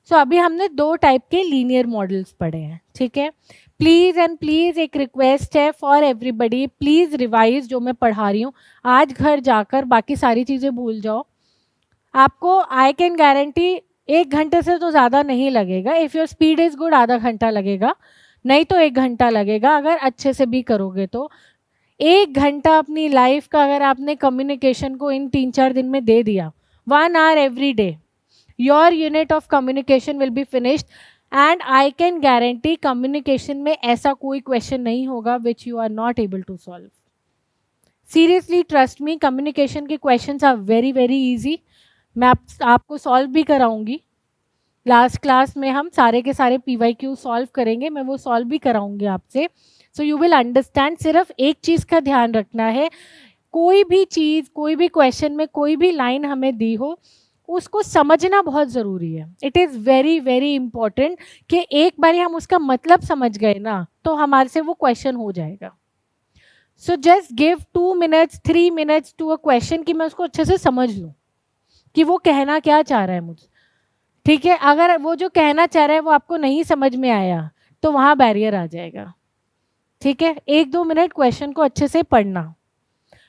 सो अभी हमने 2 टाइप के लीनियर मॉडल्स पढ़े हैं, ठीक है। प्लीज़ एंड प्लीज़ एक रिक्वेस्ट है फॉर एवरीबडी, प्लीज़ रिवाइज जो मैं पढ़ा रही हूँ, आज घर जाकर बाकी सारी चीज़ें भूल जाओ। आपको आई कैन गारंटी 1 घंटे से तो ज़्यादा नहीं लगेगा, if your speed is good आधा घंटा लगेगा, नहीं तो 1 घंटा लगेगा अगर अच्छे से भी करोगे तो। 1 घंटा अपनी लाइफ का अगर आपने कम्युनिकेशन को इन 3-4 दिन में दे दिया, 1 hour every day, your unit of communication will be finished. And I can guarantee communication में ऐसा कोई क्वेश्चन नहीं होगा which you are not able to solve. Seriously trust me, communication के questions are very very easy. मैं आपको solve भी कराऊंगी, last class में हम सारे के सारे PYQ सॉल्व करेंगे, मैं वो सॉल्व भी कराऊंगी आपसे। So you will understand. सिर्फ एक चीज़ का ध्यान रखना है, कोई भी चीज़, कोई भी क्वेश्चन में कोई भी लाइन हमें दी हो उसको समझना बहुत ज़रूरी है। It is very very important कि एक बार हम उसका मतलब समझ गए ना तो हमारे से वो क्वेश्चन हो जाएगा। So just give 2 minutes 3 minutes to a question कि मैं उसको अच्छे से समझ लूँ कि वो कहना क्या चाह रहा है मुझे, ठीक है। अगर वो जो कहना चाह रहा है वो आपको नहीं समझ में आया तो वहाँ बैरियर आ जाएगा, ठीक है। 1-2 मिनट क्वेश्चन को अच्छे से पढ़ना,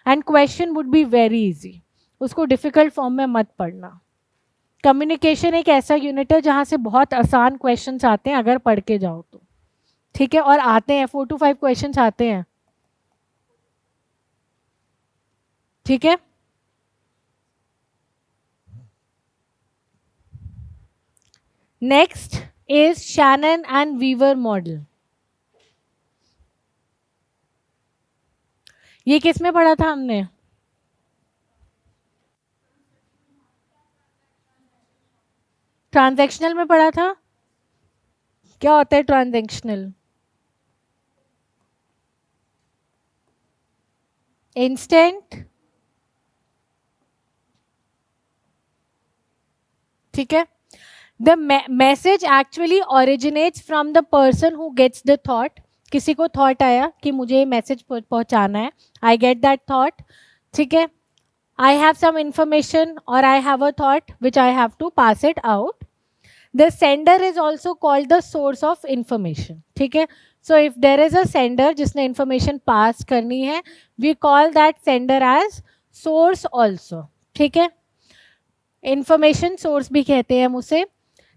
and question would be very easy, उसको डिफ़िकल्ट फॉर्म में मत पढ़ना। कम्युनिकेशन एक ऐसा यूनिट है जहाँ से बहुत आसान क्वेश्चंस आते हैं अगर पढ़ के जाओ तो, ठीक है। और आते हैं 4 to 5 क्वेश्चंस आते हैं, ठीक है। Next is Shannon and Weaver model. ये किस में पढ़ा था हमने? ट्रांजैक्शनल में पढ़ा था। क्या होता है ट्रांजैक्शनल? इंस्टेंट, ठीक है। The message actually originates from the person who gets the thought. किसी को थॉट आया कि मुझे ये मैसेज पहुंचाना है, आई गेट दैट थॉट, ठीक है। I have some information or I have a thought which I have to pass it out. The sender is also called the source of information, ठीक है। So if there is a sender जिसने information pass करनी है, we call that sender as source also, ठीक है। Information source भी कहते हैं हम उसे।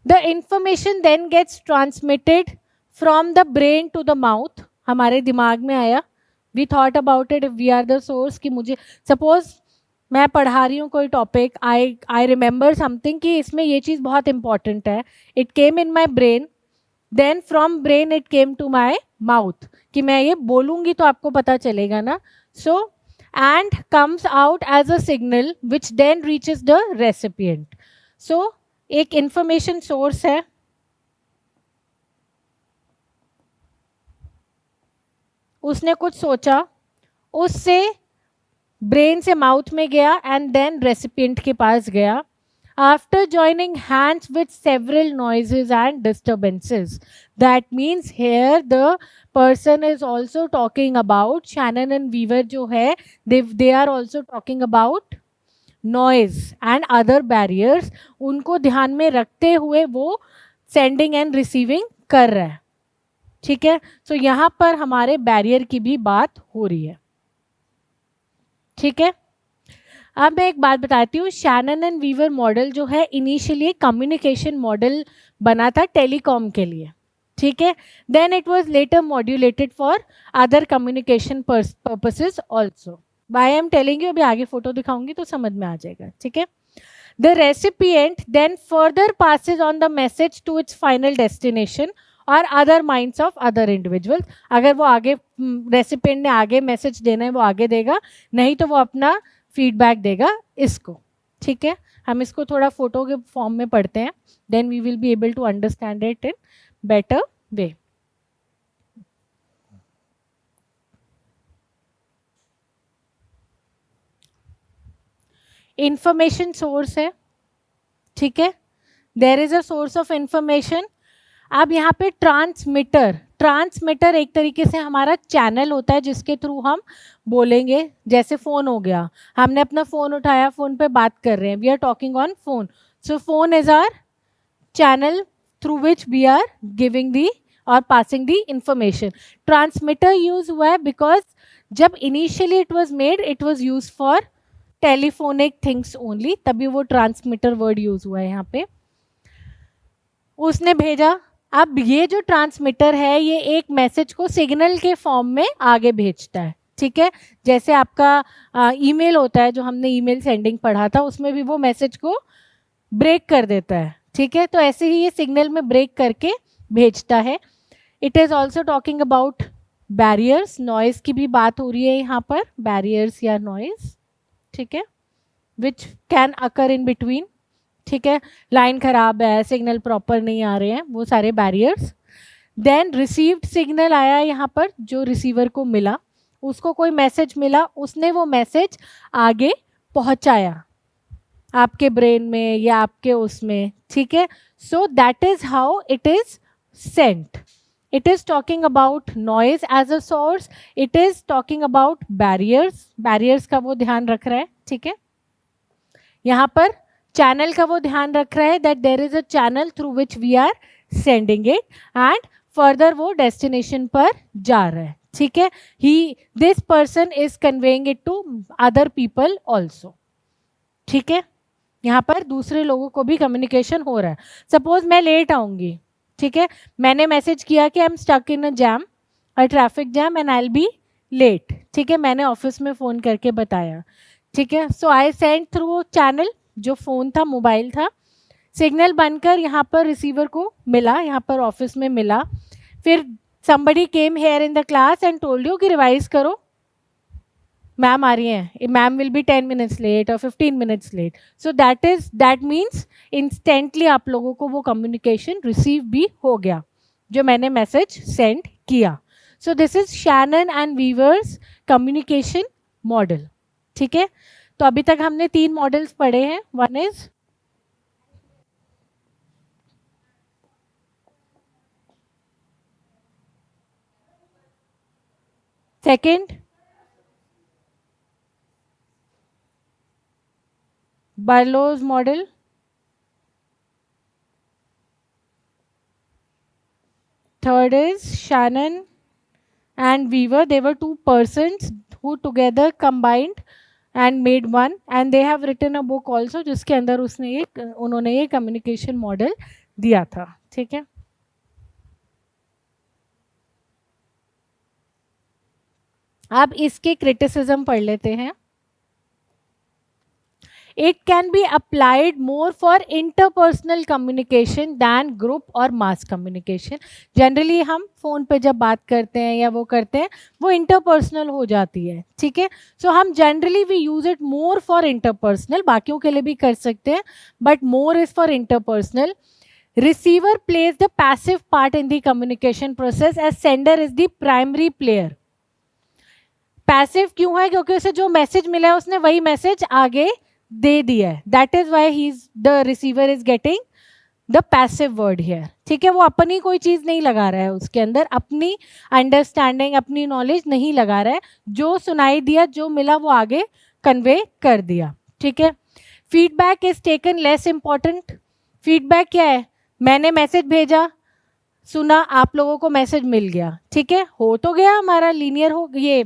The information then gets transmitted from the brain to the mouth. हमारे दिमाग में आया, we thought about it if we are the source, कि मुझे suppose मैं पढ़ा रही हूँ कोई टॉपिक, आई रिमेंबर समथिंग कि इसमें ये चीज़ बहुत इंपॉर्टेंट है, it came in my brain, then from brain it came to my mouth, कि मैं ये बोलूँगी तो आपको पता चलेगा ना। So and comes out as a signal which then reaches the recipient. So एक इंफॉर्मेशन सोर्स है, उसने कुछ सोचा, उससे ब्रेन से माउथ में गया एंड देन रेसिपिएंट के पास गया। After joining hands with several noises and disturbances, that means here the person is also talking about, Shannon and Weaver जो है they are also talking about noise and other barriers. उनको ध्यान में रखते हुए वो सेंडिंग एंड रिसीविंग कर रहा है, ठीक है। सो यहाँ पर हमारे बैरियर की भी बात हो रही है, ठीक है। अब मैं एक बात बताती हूँ, शैनन एंड वीवर मॉडल जो है इनिशियली कम्युनिकेशन मॉडल बना था टेलीकॉम के लिए, ठीक है। Then it was later modulated for other communication purposes also. Why I am telling you, अभी आगे फोटो दिखाऊंगी तो समझ में आ जाएगा, ठीक है। The recipient then further passes on the message to its final destination और other minds of other individuals. अगर वो आगे रेसिपिएंट ने आगे मैसेज देना है वो आगे देगा, नहीं तो वो अपना फीडबैक देगा इसको. ठीक है, हम इसको थोड़ा फोटो के फॉर्म में पढ़ते हैं, then we will be able to understand it in better way. Information source है. ठीक है, there is a source of information. अब यहाँ पे ट्रांसमीटर एक तरीके से हमारा चैनल होता है जिसके थ्रू हम बोलेंगे. जैसे फ़ोन हो गया, हमने अपना फ़ोन उठाया, फ़ोन पे बात कर रहे हैं, we are talking on phone. So phone is our channel through which we are giving the और passing the information. Transmitter use हुआ है बिकॉज जब initially it was made, it was use for telephonic things only, तभी वो transmitter word use हुआ है यहाँ पे. उसने भेजा. अब ये जो ट्रांसमीटर है ये एक मैसेज को सिग्नल के फॉर्म में आगे भेजता है. ठीक है, जैसे आपका ईमेल होता है, जो हमने ईमेल सेंडिंग पढ़ा था, उसमें भी वो मैसेज को ब्रेक कर देता है. ठीक है, तो ऐसे ही ये सिग्नल में ब्रेक करके भेजता है. It is also talking about barriers. Noise की भी बात हो रही है यहाँ पर, बैरियर्स या नॉइज़. ठीक है, which can occur in between. ठीक है, लाइन खराब है, सिग्नल प्रॉपर नहीं आ रहे हैं, वो सारे बैरियर्स. देन रिसीव्ड सिग्नल आया यहाँ पर, जो रिसीवर को मिला, उसको कोई मैसेज मिला, उसने वो मैसेज आगे पहुँचाया आपके ब्रेन में या आपके उसमें. ठीक है, so that is how it is sent. It is talking about noise as a source. It is talking about barriers. Barriers का वो ध्यान रख रहा है. ठीक है, यहाँ पर चैनल का वो ध्यान रख रहा है that there is a channel through which we are sending it and further वो डेस्टिनेशन पर जा रहा है. ठीक है, he this person is conveying it to other people also. ठीक है, यहाँ पर दूसरे लोगों को भी कम्युनिकेशन हो रहा है. सपोज मैं लेट आऊँगी. ठीक है, मैंने मैसेज किया कि I am stuck in a jam, a traffic jam and I will be late. ठीक है, मैंने ऑफिस में फ़ोन करके बताया. ठीक है, so I send through channel, जो फ़ोन था, मोबाइल था. सिग्नल बनकर यहाँ पर रिसीवर को मिला, यहाँ पर ऑफिस में मिला. फिर somebody came here in the class and told you कि रिवाइज करो, मैम आ रही हैं, ma'am will be 10 minutes late और 15 minutes late. So that means instantly आप लोगों को वो कम्युनिकेशन रिसीव भी हो गया जो मैंने मैसेज सेंड किया. So this is Shannon and Weaver's communication model. ठीक है, तो अभी तक हमने 3 मॉडल्स पढ़े हैं. One is second Barlow's model. Third is Shannon and Weaver. They were 2 persons who together combined and made one, and they have written a book also जिसके अंदर उन्होंने ये communication model दिया था. ठीक है, अब इसके criticism पढ़ लेते हैं. It can be applied more for interpersonal communication than group or mass communication. Generally हम फ़ोन पे जब बात करते हैं या वो करते हैं, वो interpersonal हो जाती है. ठीक है, so हम generally we use it more for interpersonal. बाकियों के लिए भी कर सकते हैं, but more is for interpersonal. Receiver plays the passive part in the communication process as sender is the primary player. Passive क्यों है? क्योंकि उसे जो मैसेज मिला है उसने वही मैसेज आगे दे दिया है. That is why he the receiver is getting the passive word here. ठीक है, वो अपनी कोई चीज़ नहीं लगा रहा है उसके अंदर, अपनी अंडरस्टैंडिंग, अपनी नॉलेज नहीं लगा रहा है. जो सुनाई दिया, जो मिला, वो आगे कन्वे कर दिया. ठीक है, feedback is taken less important. Feedback क्या है? मैंने मैसेज भेजा, सुना, आप लोगों को मैसेज मिल गया. ठीक है, हो तो गया हमारा लीनियर, हो ये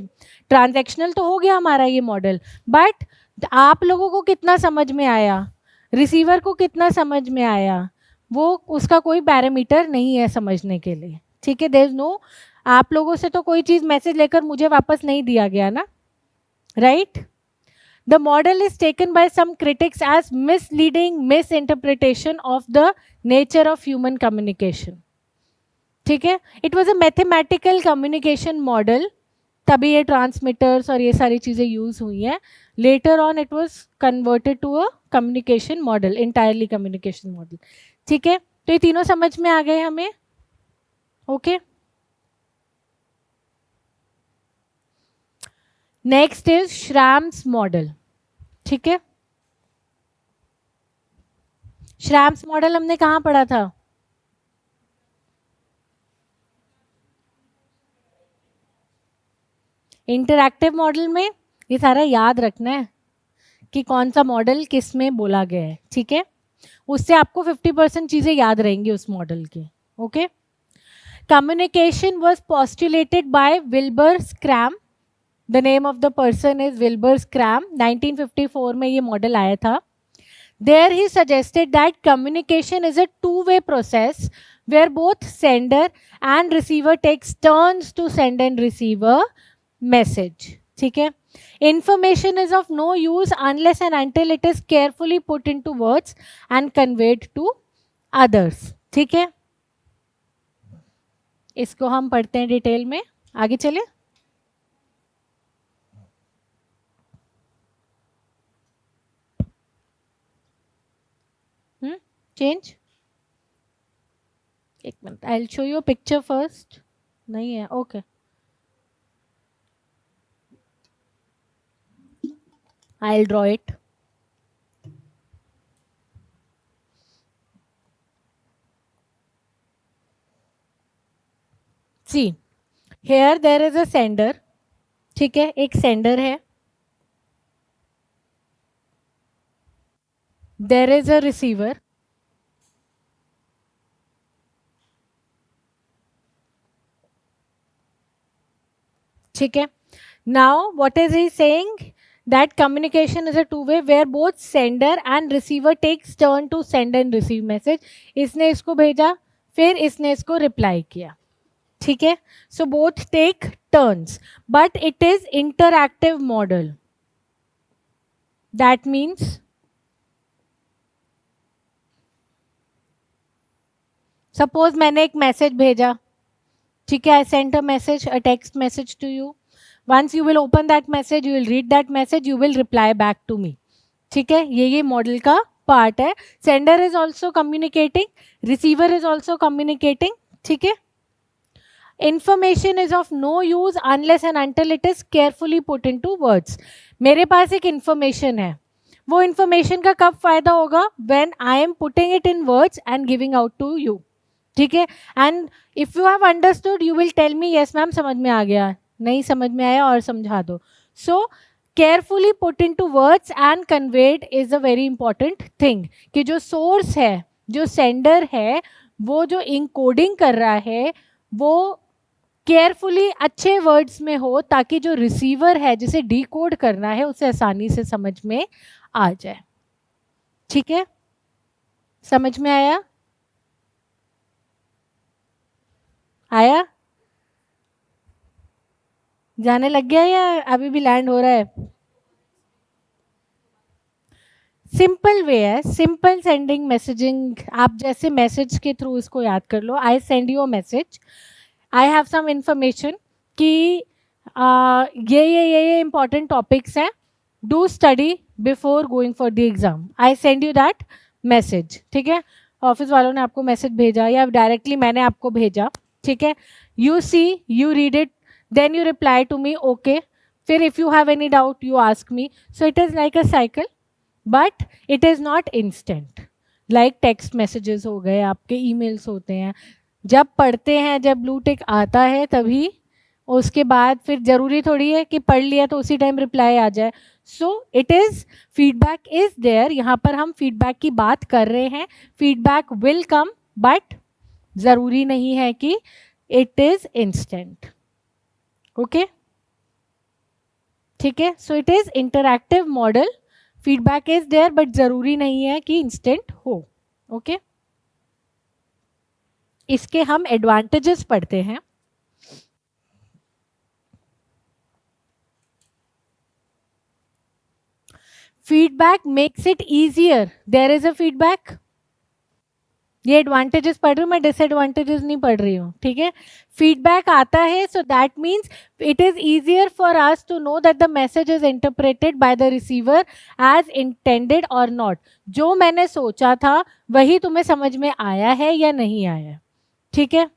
ट्रांजैक्शनल तो हो गया हमारा ये मॉडल, बट आप लोगों को कितना समझ में आया, रिसीवर को कितना समझ में आया, वो उसका कोई पैरामीटर नहीं है समझने के लिए. ठीक है, देयर इज नो, आप लोगों से तो कोई चीज़ मैसेज लेकर मुझे वापस नहीं दिया गया ना, right? The model is taken by some critics as misleading misinterpretation of the nature of human communication. ठीक है, it was a mathematical communication model, तभी ये ट्रांसमीटर्स और ये सारी चीज़ें यूज हुई हैं. Later on it was converted to a communication model, entirely communication model. ठीक है, तो ये तीनों समझ में आ गए हमें. Okay, next is Schramm's model. ठीक है, श्रैम्स मॉडल हमने कहाँ पढ़ा था? इंटरैक्टिव मॉडल में. ये सारा याद रखना है कि कौन सा मॉडल किस में बोला गया है. ठीक है, उससे आपको 50% चीजें याद रहेंगी उस मॉडल की. Okay, communication was postulated by Wilbur Schramm. The name of the person is Wilbur Schramm. 1954 में ये मॉडल आया था. There he suggested that communication is a two-way process where both sender and receiver takes turns to send and receive a message. ठीक है, information is of no use unless and until it is carefully put into words and conveyed to others. ठीक है, इसको हम पढ़ते हैं detail में. आगे चले. चेंज. एक minute, I will show you picture first. नहीं है, okay. I will draw it. See, here there is a sender. ठीक है, एक सेंडर है. There is a receiver. ठीक है, now what is he saying? That communication is a two way where both sender and receiver takes turn to send and receive message. इसने इसको भेजा, फिर इसने इसको रिप्लाई किया. ठीक है, so both take turns, but it is interactive model. That means suppose मैंने एक मैसेज भेजा. ठीक है, I sent a message, a text message to you. Once you will open that message, you will read that message, you will reply back to me. ठीक है, ये model का part है. Sender is also communicating, receiver is also communicating. ठीक है, information is of no use unless and until it is carefully put in to words. मेरे पास एक इंफॉर्मेशन है, वो इंफॉर्मेशन का कब फायदा होगा? When I am putting it in words and giving out to you. ठीक है, and if you have understood you will tell me yes ma'am समझ में आ गया, नहीं समझ में आया और समझा दो. So carefully put in to words and conveyed is a very important thing. कि जो सोर्स है, जो सेंडर है, वो जो इनकोडिंग कर रहा है वो केयरफुली अच्छे वर्ड्स में हो, ताकि जो रिसीवर है जिसे डिकोड करना है उसे आसानी से समझ में आ जाए. ठीक है, समझ में आया? आया? जाने लग गया या अभी भी लैंड हो रहा है? सिंपल वे है, सिंपल सेंडिंग मैसेजिंग. आप जैसे मैसेज के थ्रू इसको याद कर लो. I send you a message, I have some information कि ये इंपॉर्टेंट टॉपिक्स हैं, do study before going for the exam. I send you that message. ठीक है, ऑफिस वालों ने आपको मैसेज भेजा या डायरेक्टली मैंने आपको भेजा. ठीक है, you see, you read it, then you reply to me okay. फिर if you have any doubt you ask me. So it is like a cycle, but it is not instant. Like text messages हो गए, आपके emails होते हैं, जब पढ़ते हैं, जब ब्लू टिक आता है तभी, उसके बाद फिर जरूरी थोड़ी है कि पढ़ लिया तो उसी टाइम रिप्लाई आ जाए. So it is, feedback is there. यहाँ पर हम फीडबैक की बात कर रहे हैं. फीडबैक विल कम, बट ज़रूरी नहीं है कि इट इज़ इंस्टेंट. ओके, ठीक है, so it is interactive model. Feedback is there, but ज़रूरी नहीं है कि इंस्टेंट हो. ओके, इसके हम एडवांटेजेस पढ़ते हैं. Feedback makes it easier, there is a feedback. ये एडवांटेजेस पढ़ रही हूँ मैं, डिसएडवांटेजेस नहीं पढ़ रही हूँ, ठीक है। फीडबैक आता है, so that means it is easier for us to know that the message is interpreted by the receiver as intended और नॉट। जो मैंने सोचा था वही तुम्हें समझ में आया है या नहीं आया, ठीक है।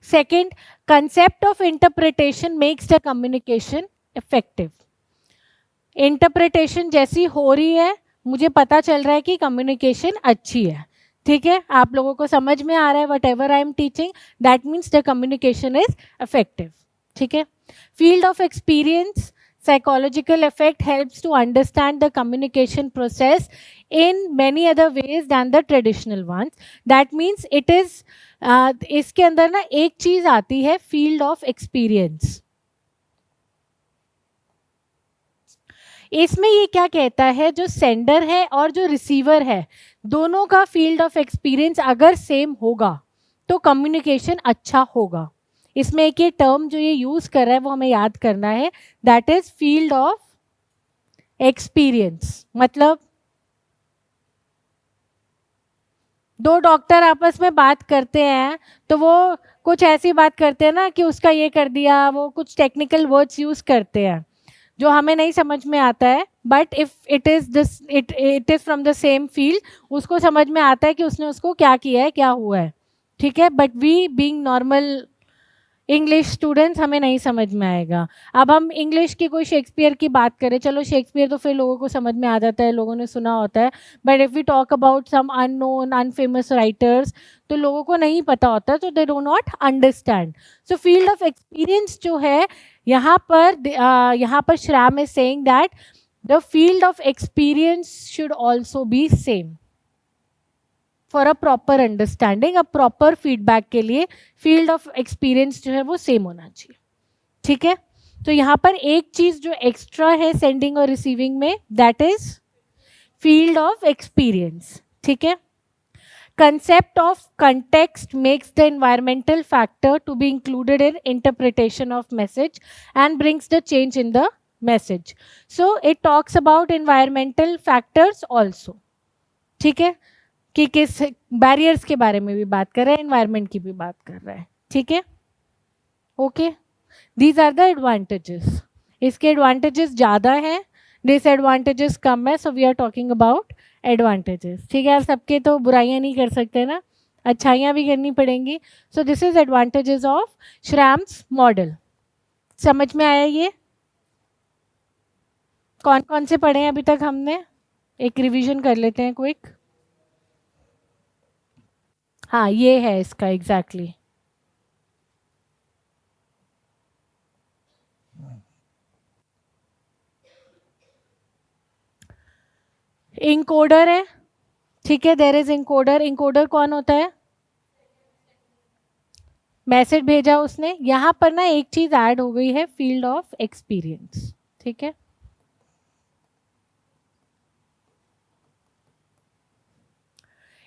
Second, concept of interpretation makes the communication effective. Interpretation जैसी हो रही है, मुझे पता चल रहा है कि कम्युनिकेशन अच्छी है, ठीक है। आप लोगों को समझ में आ रहा है what ever I am teaching, that means the communication is effective, ठीक है। Field of experience, psychological effect helps to understand the communication process in many other ways than the traditional ones. That means it is इसके अंदर ना एक चीज आती है, field of experience. इसमें ये क्या कहता है, जो सेंडर है और जो रिसीवर है दोनों का फील्ड ऑफ एक्सपीरियंस अगर सेम होगा तो कम्युनिकेशन अच्छा होगा। इसमें एक ये टर्म जो ये यूज कर रहा है वो हमें याद करना है, that is field of experience. मतलब दो डॉक्टर आपस में बात करते हैं तो वो कुछ ऐसी बात करते हैं ना कि उसका ये कर दिया, वो कुछ टेक्निकल वर्ड्स यूज करते हैं जो हमें नहीं समझ में आता है, but if it is this it is from the same field, उसको समझ में आता है कि उसने उसको क्या किया है, क्या हुआ है, ठीक है। But we being normal English students हमें नहीं समझ में आएगा। अब हम इंग्लिश की कोई शेक्सपियर की बात करें, चलो शेक्सपियर तो फिर लोगों को समझ में आ जाता है, लोगों ने सुना होता है, but if we talk about some unknown unfamous writers तो लोगों को नहीं पता होता, तो they do not understand. So field of experience जो है यहाँ पर Schramm is saying that the field of experience should also be same for a proper understanding. अब प्रॉपर फीडबैक के लिए फील्ड ऑफ एक्सपीरियंस जो है वो सेम होना चाहिए, ठीक है। तो यहाँ पर एक चीज जो एक्स्ट्रा है सेंडिंग और रिसीविंग में, that is field of experience, ठीक है। Concept of context makes the environmental factor to be included in interpretation of message and brings the change in the message. So it talks about environmental factors also, ठीक है, कि किस barriers के बारे में भी बात कर रहा है, एनवायरनमेंट की भी बात कर रहा है, ठीक है। Okay, these are the advantages. इसके एडवांटेजेस ज़्यादा हैं, डिसएडवांटेजेस कम है, so we are talking about advantages, ठीक है। आप सबके तो बुराइयां नहीं कर सकते ना, अच्छाइयाँ भी करनी पड़ेंगी। So this is advantages of Schramm's model. समझ में आया ये? कौन कौन से पढ़े हैं अभी तक हमने? एक रिवीजन कर लेते हैं क्विक। हाँ, ये है इसका एग्जैक्टली इंकोडर है, ठीक है। There is इंकोडर। इंकोडर कौन होता है? मैसेज भेजा उसने। यहाँ पर ना एक चीज ऐड हो गई है, फील्ड ऑफ एक्सपीरियंस, ठीक है।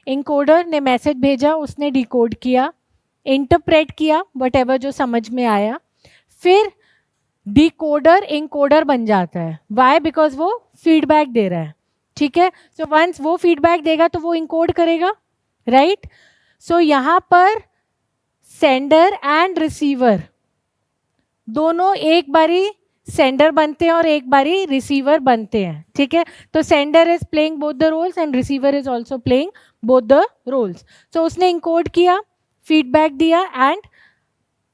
इंकोडर ने मैसेज भेजा, उसने डिकोड किया, इंटरप्रेट किया वट जो समझ में आया, फिर डिकोडर इंकोडर बन जाता है। वाई? बिकॉज वो फीडबैक दे रहा है, ठीक है। सो वंस वो फीडबैक देगा तो वो इंकोड करेगा, राइट। सो यहाँ पर सेंडर एंड रिसीवर दोनों एक बारी सेंडर बनते हैं और एक बारी रिसीवर बनते हैं, ठीक है। तो sender is playing both the roles and receiver is also playing both the roles. So उसने इंकोड किया, फीडबैक दिया एंड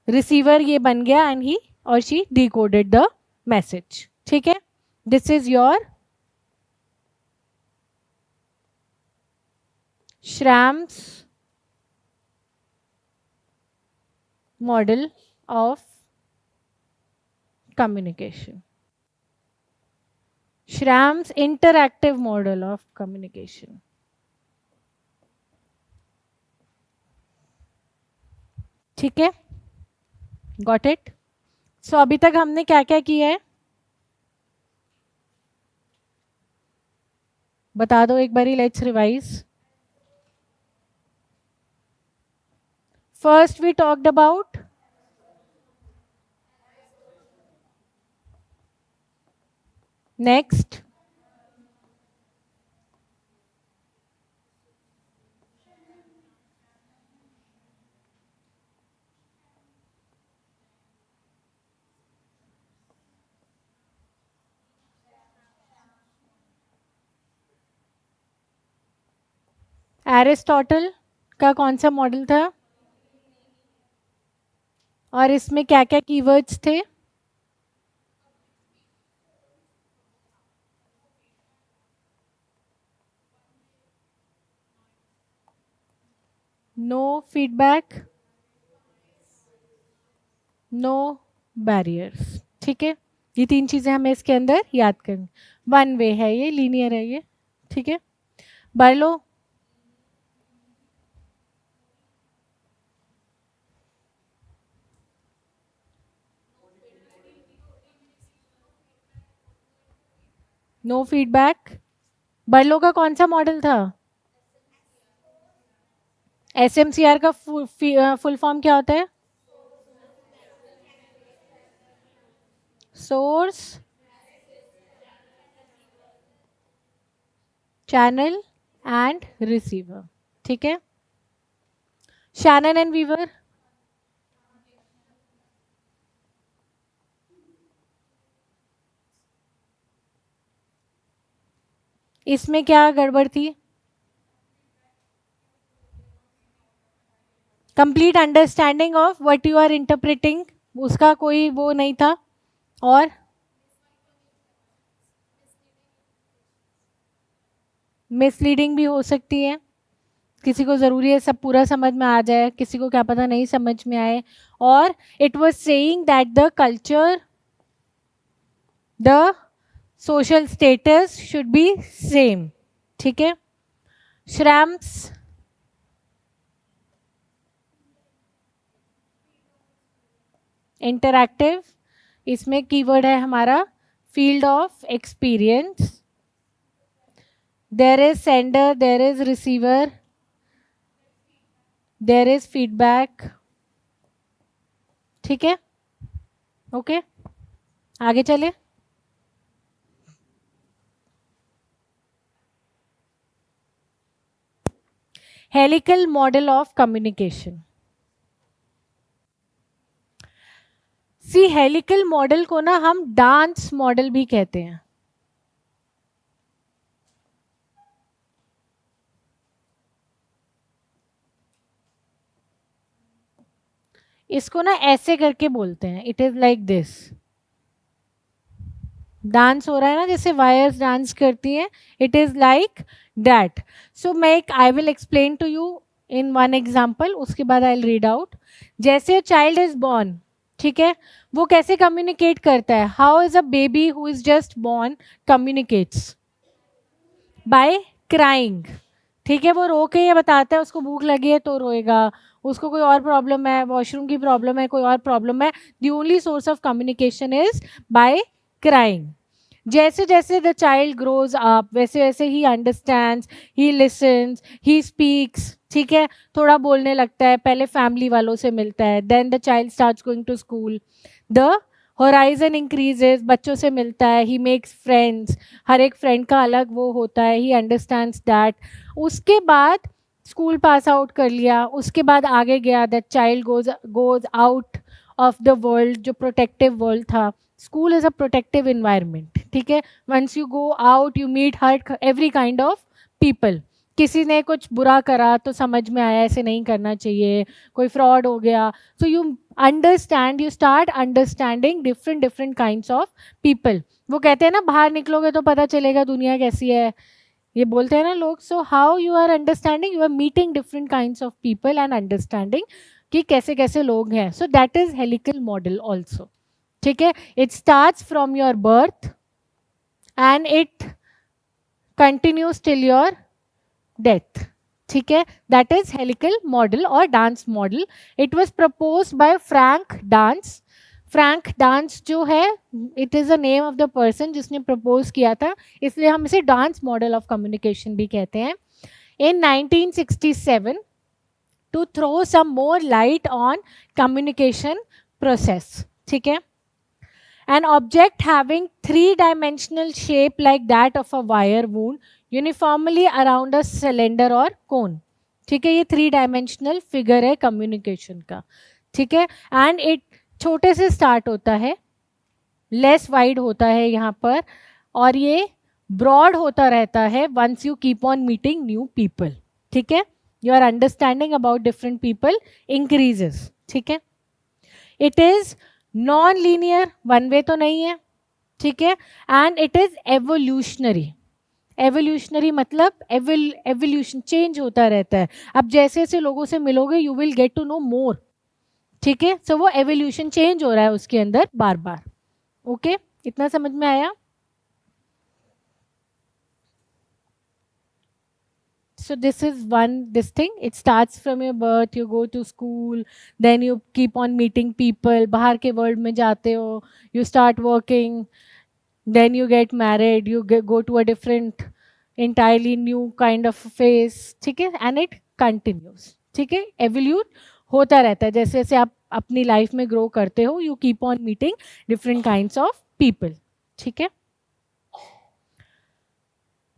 रिसीवर ये बन गया एंड ही और शी डिकोडेड द मैसेज, ठीक है। This is your Schramm's model of communication, Schramm's interactive model of communication, ठीक है। Got it? सो अभी तक हमने क्या क्या किया है बता दो एक बारी, let's revise. First we talked about next Aristotle का कौन सा मॉडल था? और इसमें क्या क्या कीवर्ड्स थे? No feedback, no barriers. ठीक है, ये तीन चीजें हमें इसके अंदर याद करनी। वन वे है ये, लीनियर है ये। ठीक है, बढ़ लो। नो फीडबैक, बर्लो का कौन सा मॉडल था? एसएमसीआर का फुल फॉर्म क्या होता है? Source, channel and receiver. ठीक है, शैनन एंड वीवर। इसमें क्या गड़बड़ थी? Complete understanding of what you are interpreting, उसका कोई वो नहीं था। और मिसलीडिंग भी हो सकती है, किसी को ज़रूरी है सब पूरा समझ में आ जाए, किसी को क्या पता नहीं समझ में आए। और it was saying that the culture, the social status should be same. ठीक है, श्रैम्स, इंटरैक्टिव, इसमें कीवर्ड है हमारा field of experience. There is sender, there is receiver, there is feedback. ठीक है, ओके, आगे चले। Helical model of communication. See, helical model को ना हम डांस मॉडल भी कहते हैं। इसको ना ऐसे करके बोलते हैं, it is like this. Dance हो रहा है ना, जैसे वायर्स डांस करती हैं, it is like that. So मैं एक, I will explain to you in one example, उसके बाद आई विल रीड आउट। जैसे चाइल्ड इज बॉर्न, ठीक है, वो कैसे कम्युनिकेट करता है? How is a baby who is just born communicates? By crying. ठीक है, वो रो के ये बताता है, उसको भूख लगी है तो रोएगा, उसको कोई और प्रॉब्लम है, वॉशरूम की प्रॉब्लम है, कोई और प्रॉब्लम है, the only source of communication is by crying. जैसे जैसे द चाइल्ड ग्रोज अप, वैसे वैसे he understands, he lessons, he speaks. ठीक है, थोड़ा बोलने लगता है, पहले फैमिली वालों से मिलता है, then the child starts going to school, the horizon increases, बच्चों से मिलता है, ही मेक्स फ्रेंड्स, हर एक फ्रेंड का अलग वो होता है, ही अंडरस्टैंड्स दैट। उसके बाद स्कूल पास आउट कर लिया, उसके बाद आगे गया, that child goes out of the world, जो प्रोटेक्टिव वर्ल्ड था। School is a protective environment. ठीक है, once you go out you meet हर एवरी काइंड ऑफ पीपल। किसी ने कुछ बुरा करा तो समझ में आया ऐसे नहीं करना चाहिए, कोई फ्रॉड हो गया, so you understand, you start understanding different different kinds of people. वो कहते हैं ना, बाहर निकलोगे तो पता चलेगा दुनिया कैसी है, ये बोलते हैं ना लोग। So how you are understanding, you are meeting different kinds of people and understanding कि कैसे कैसे लोग हैं। So that is helical model also. ठीक है, it starts from your birth and it continues till your death. ठीक है, that is helical model और dance model. It was propose by Frank Dance. Frank Dance जो है, it is a name of the person जिसने propose किया था, इसलिए हम इसे डांस मॉडल ऑफ कम्युनिकेशन भी कहते हैं। In 1967, to throw some more light on communication process. ठीक है, an object having three-dimensional shape like that of a wire wound uniformly around a cylinder or cone. ठीक है, ये थ्री डायमेंशनल फिगर है communication का। ठीक है, एंड इट छोटे से स्टार्ट होता है, लेस वाइड होता है यहाँ पर, और ये ब्रॉड होता रहता है once you keep on meeting new people. ठीक है, your understanding about different people increases, ठीक है। It is non linear, one way तो नहीं है, ठीक है, and it is evolutionary. Evolutionary मतलब एवोल्यूशन, चेंज होता रहता है। अब जैसे जैसे लोगों से मिलोगे you will get to know more, ठीक है। सो वो एवोल्यूशन चेंज हो रहा है उसके अंदर बार बार। ओके, इतना समझ में आया? So this is this thing, it starts from your birth, you go to school, then you keep on meeting people, bahar ke world mein jaate ho, you start working, then you get married, you go to a different entirely new kind of phase, ठीक है, and it continues, ठीक है, evolute होता रहता है जैसे जैसे आप अपनी लाइफ में ग्रो करते हो, you keep on meeting different kinds of people, ठीक है।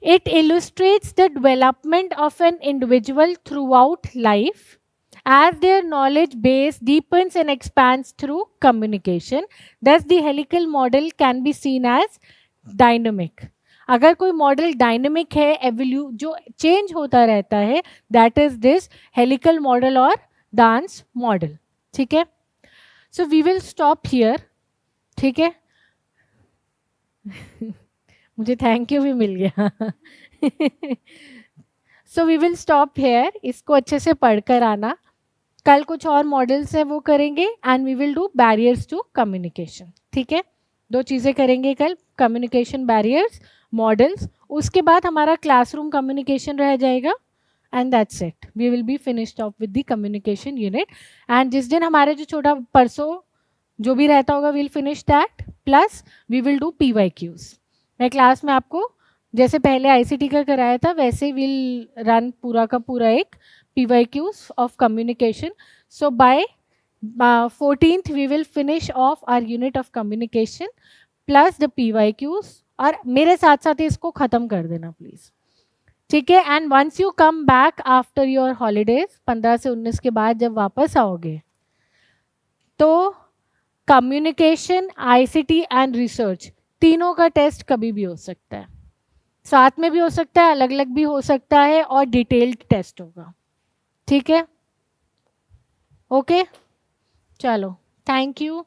It illustrates the development of an individual throughout life as their knowledge base deepens and expands through communication. Thus, the helical model can be seen as dynamic. अगर कोई model dynamic है, एवोल्यू जो change होता रहता है, that is this helical model और dance model, ठीक है। So we will stop here, ठीक है। मुझे थैंक यू भी मिल गया। So we will stop here, इसको अच्छे से पढ़कर आना। कल कुछ और मॉडल्स है वो करेंगे and we will do barriers to communication, ठीक है। दो चीज़ें करेंगे कल, कम्युनिकेशन बैरियर्स, मॉडल्स। उसके बाद हमारा क्लासरूम कम्युनिकेशन रह जाएगा and that's it, we will be finished off with the communication unit. And जिस दिन हमारे जो छोटा परसों जो भी रहता होगा will finish that, plus we will do PYQs। मैं क्लास में आपको जैसे पहले ICT का कराया था वैसे विल रन पूरा का पूरा एक PYQs of communication. So by 14th we will finish off our unit of communication plus the PYQs, और मेरे साथ साथ इसको ख़त्म कर देना प्लीज़, ठीक है। And once you come back after your holidays, 15 से 19 के बाद जब वापस आओगे तो कम्युनिकेशन, ICT एंड रिसर्च तीनों का टेस्ट कभी भी हो सकता है, साथ में भी हो सकता है, अलग अलग भी हो सकता है, और डिटेल्ड टेस्ट होगा, ठीक है। ओके, चलो, थैंक यू।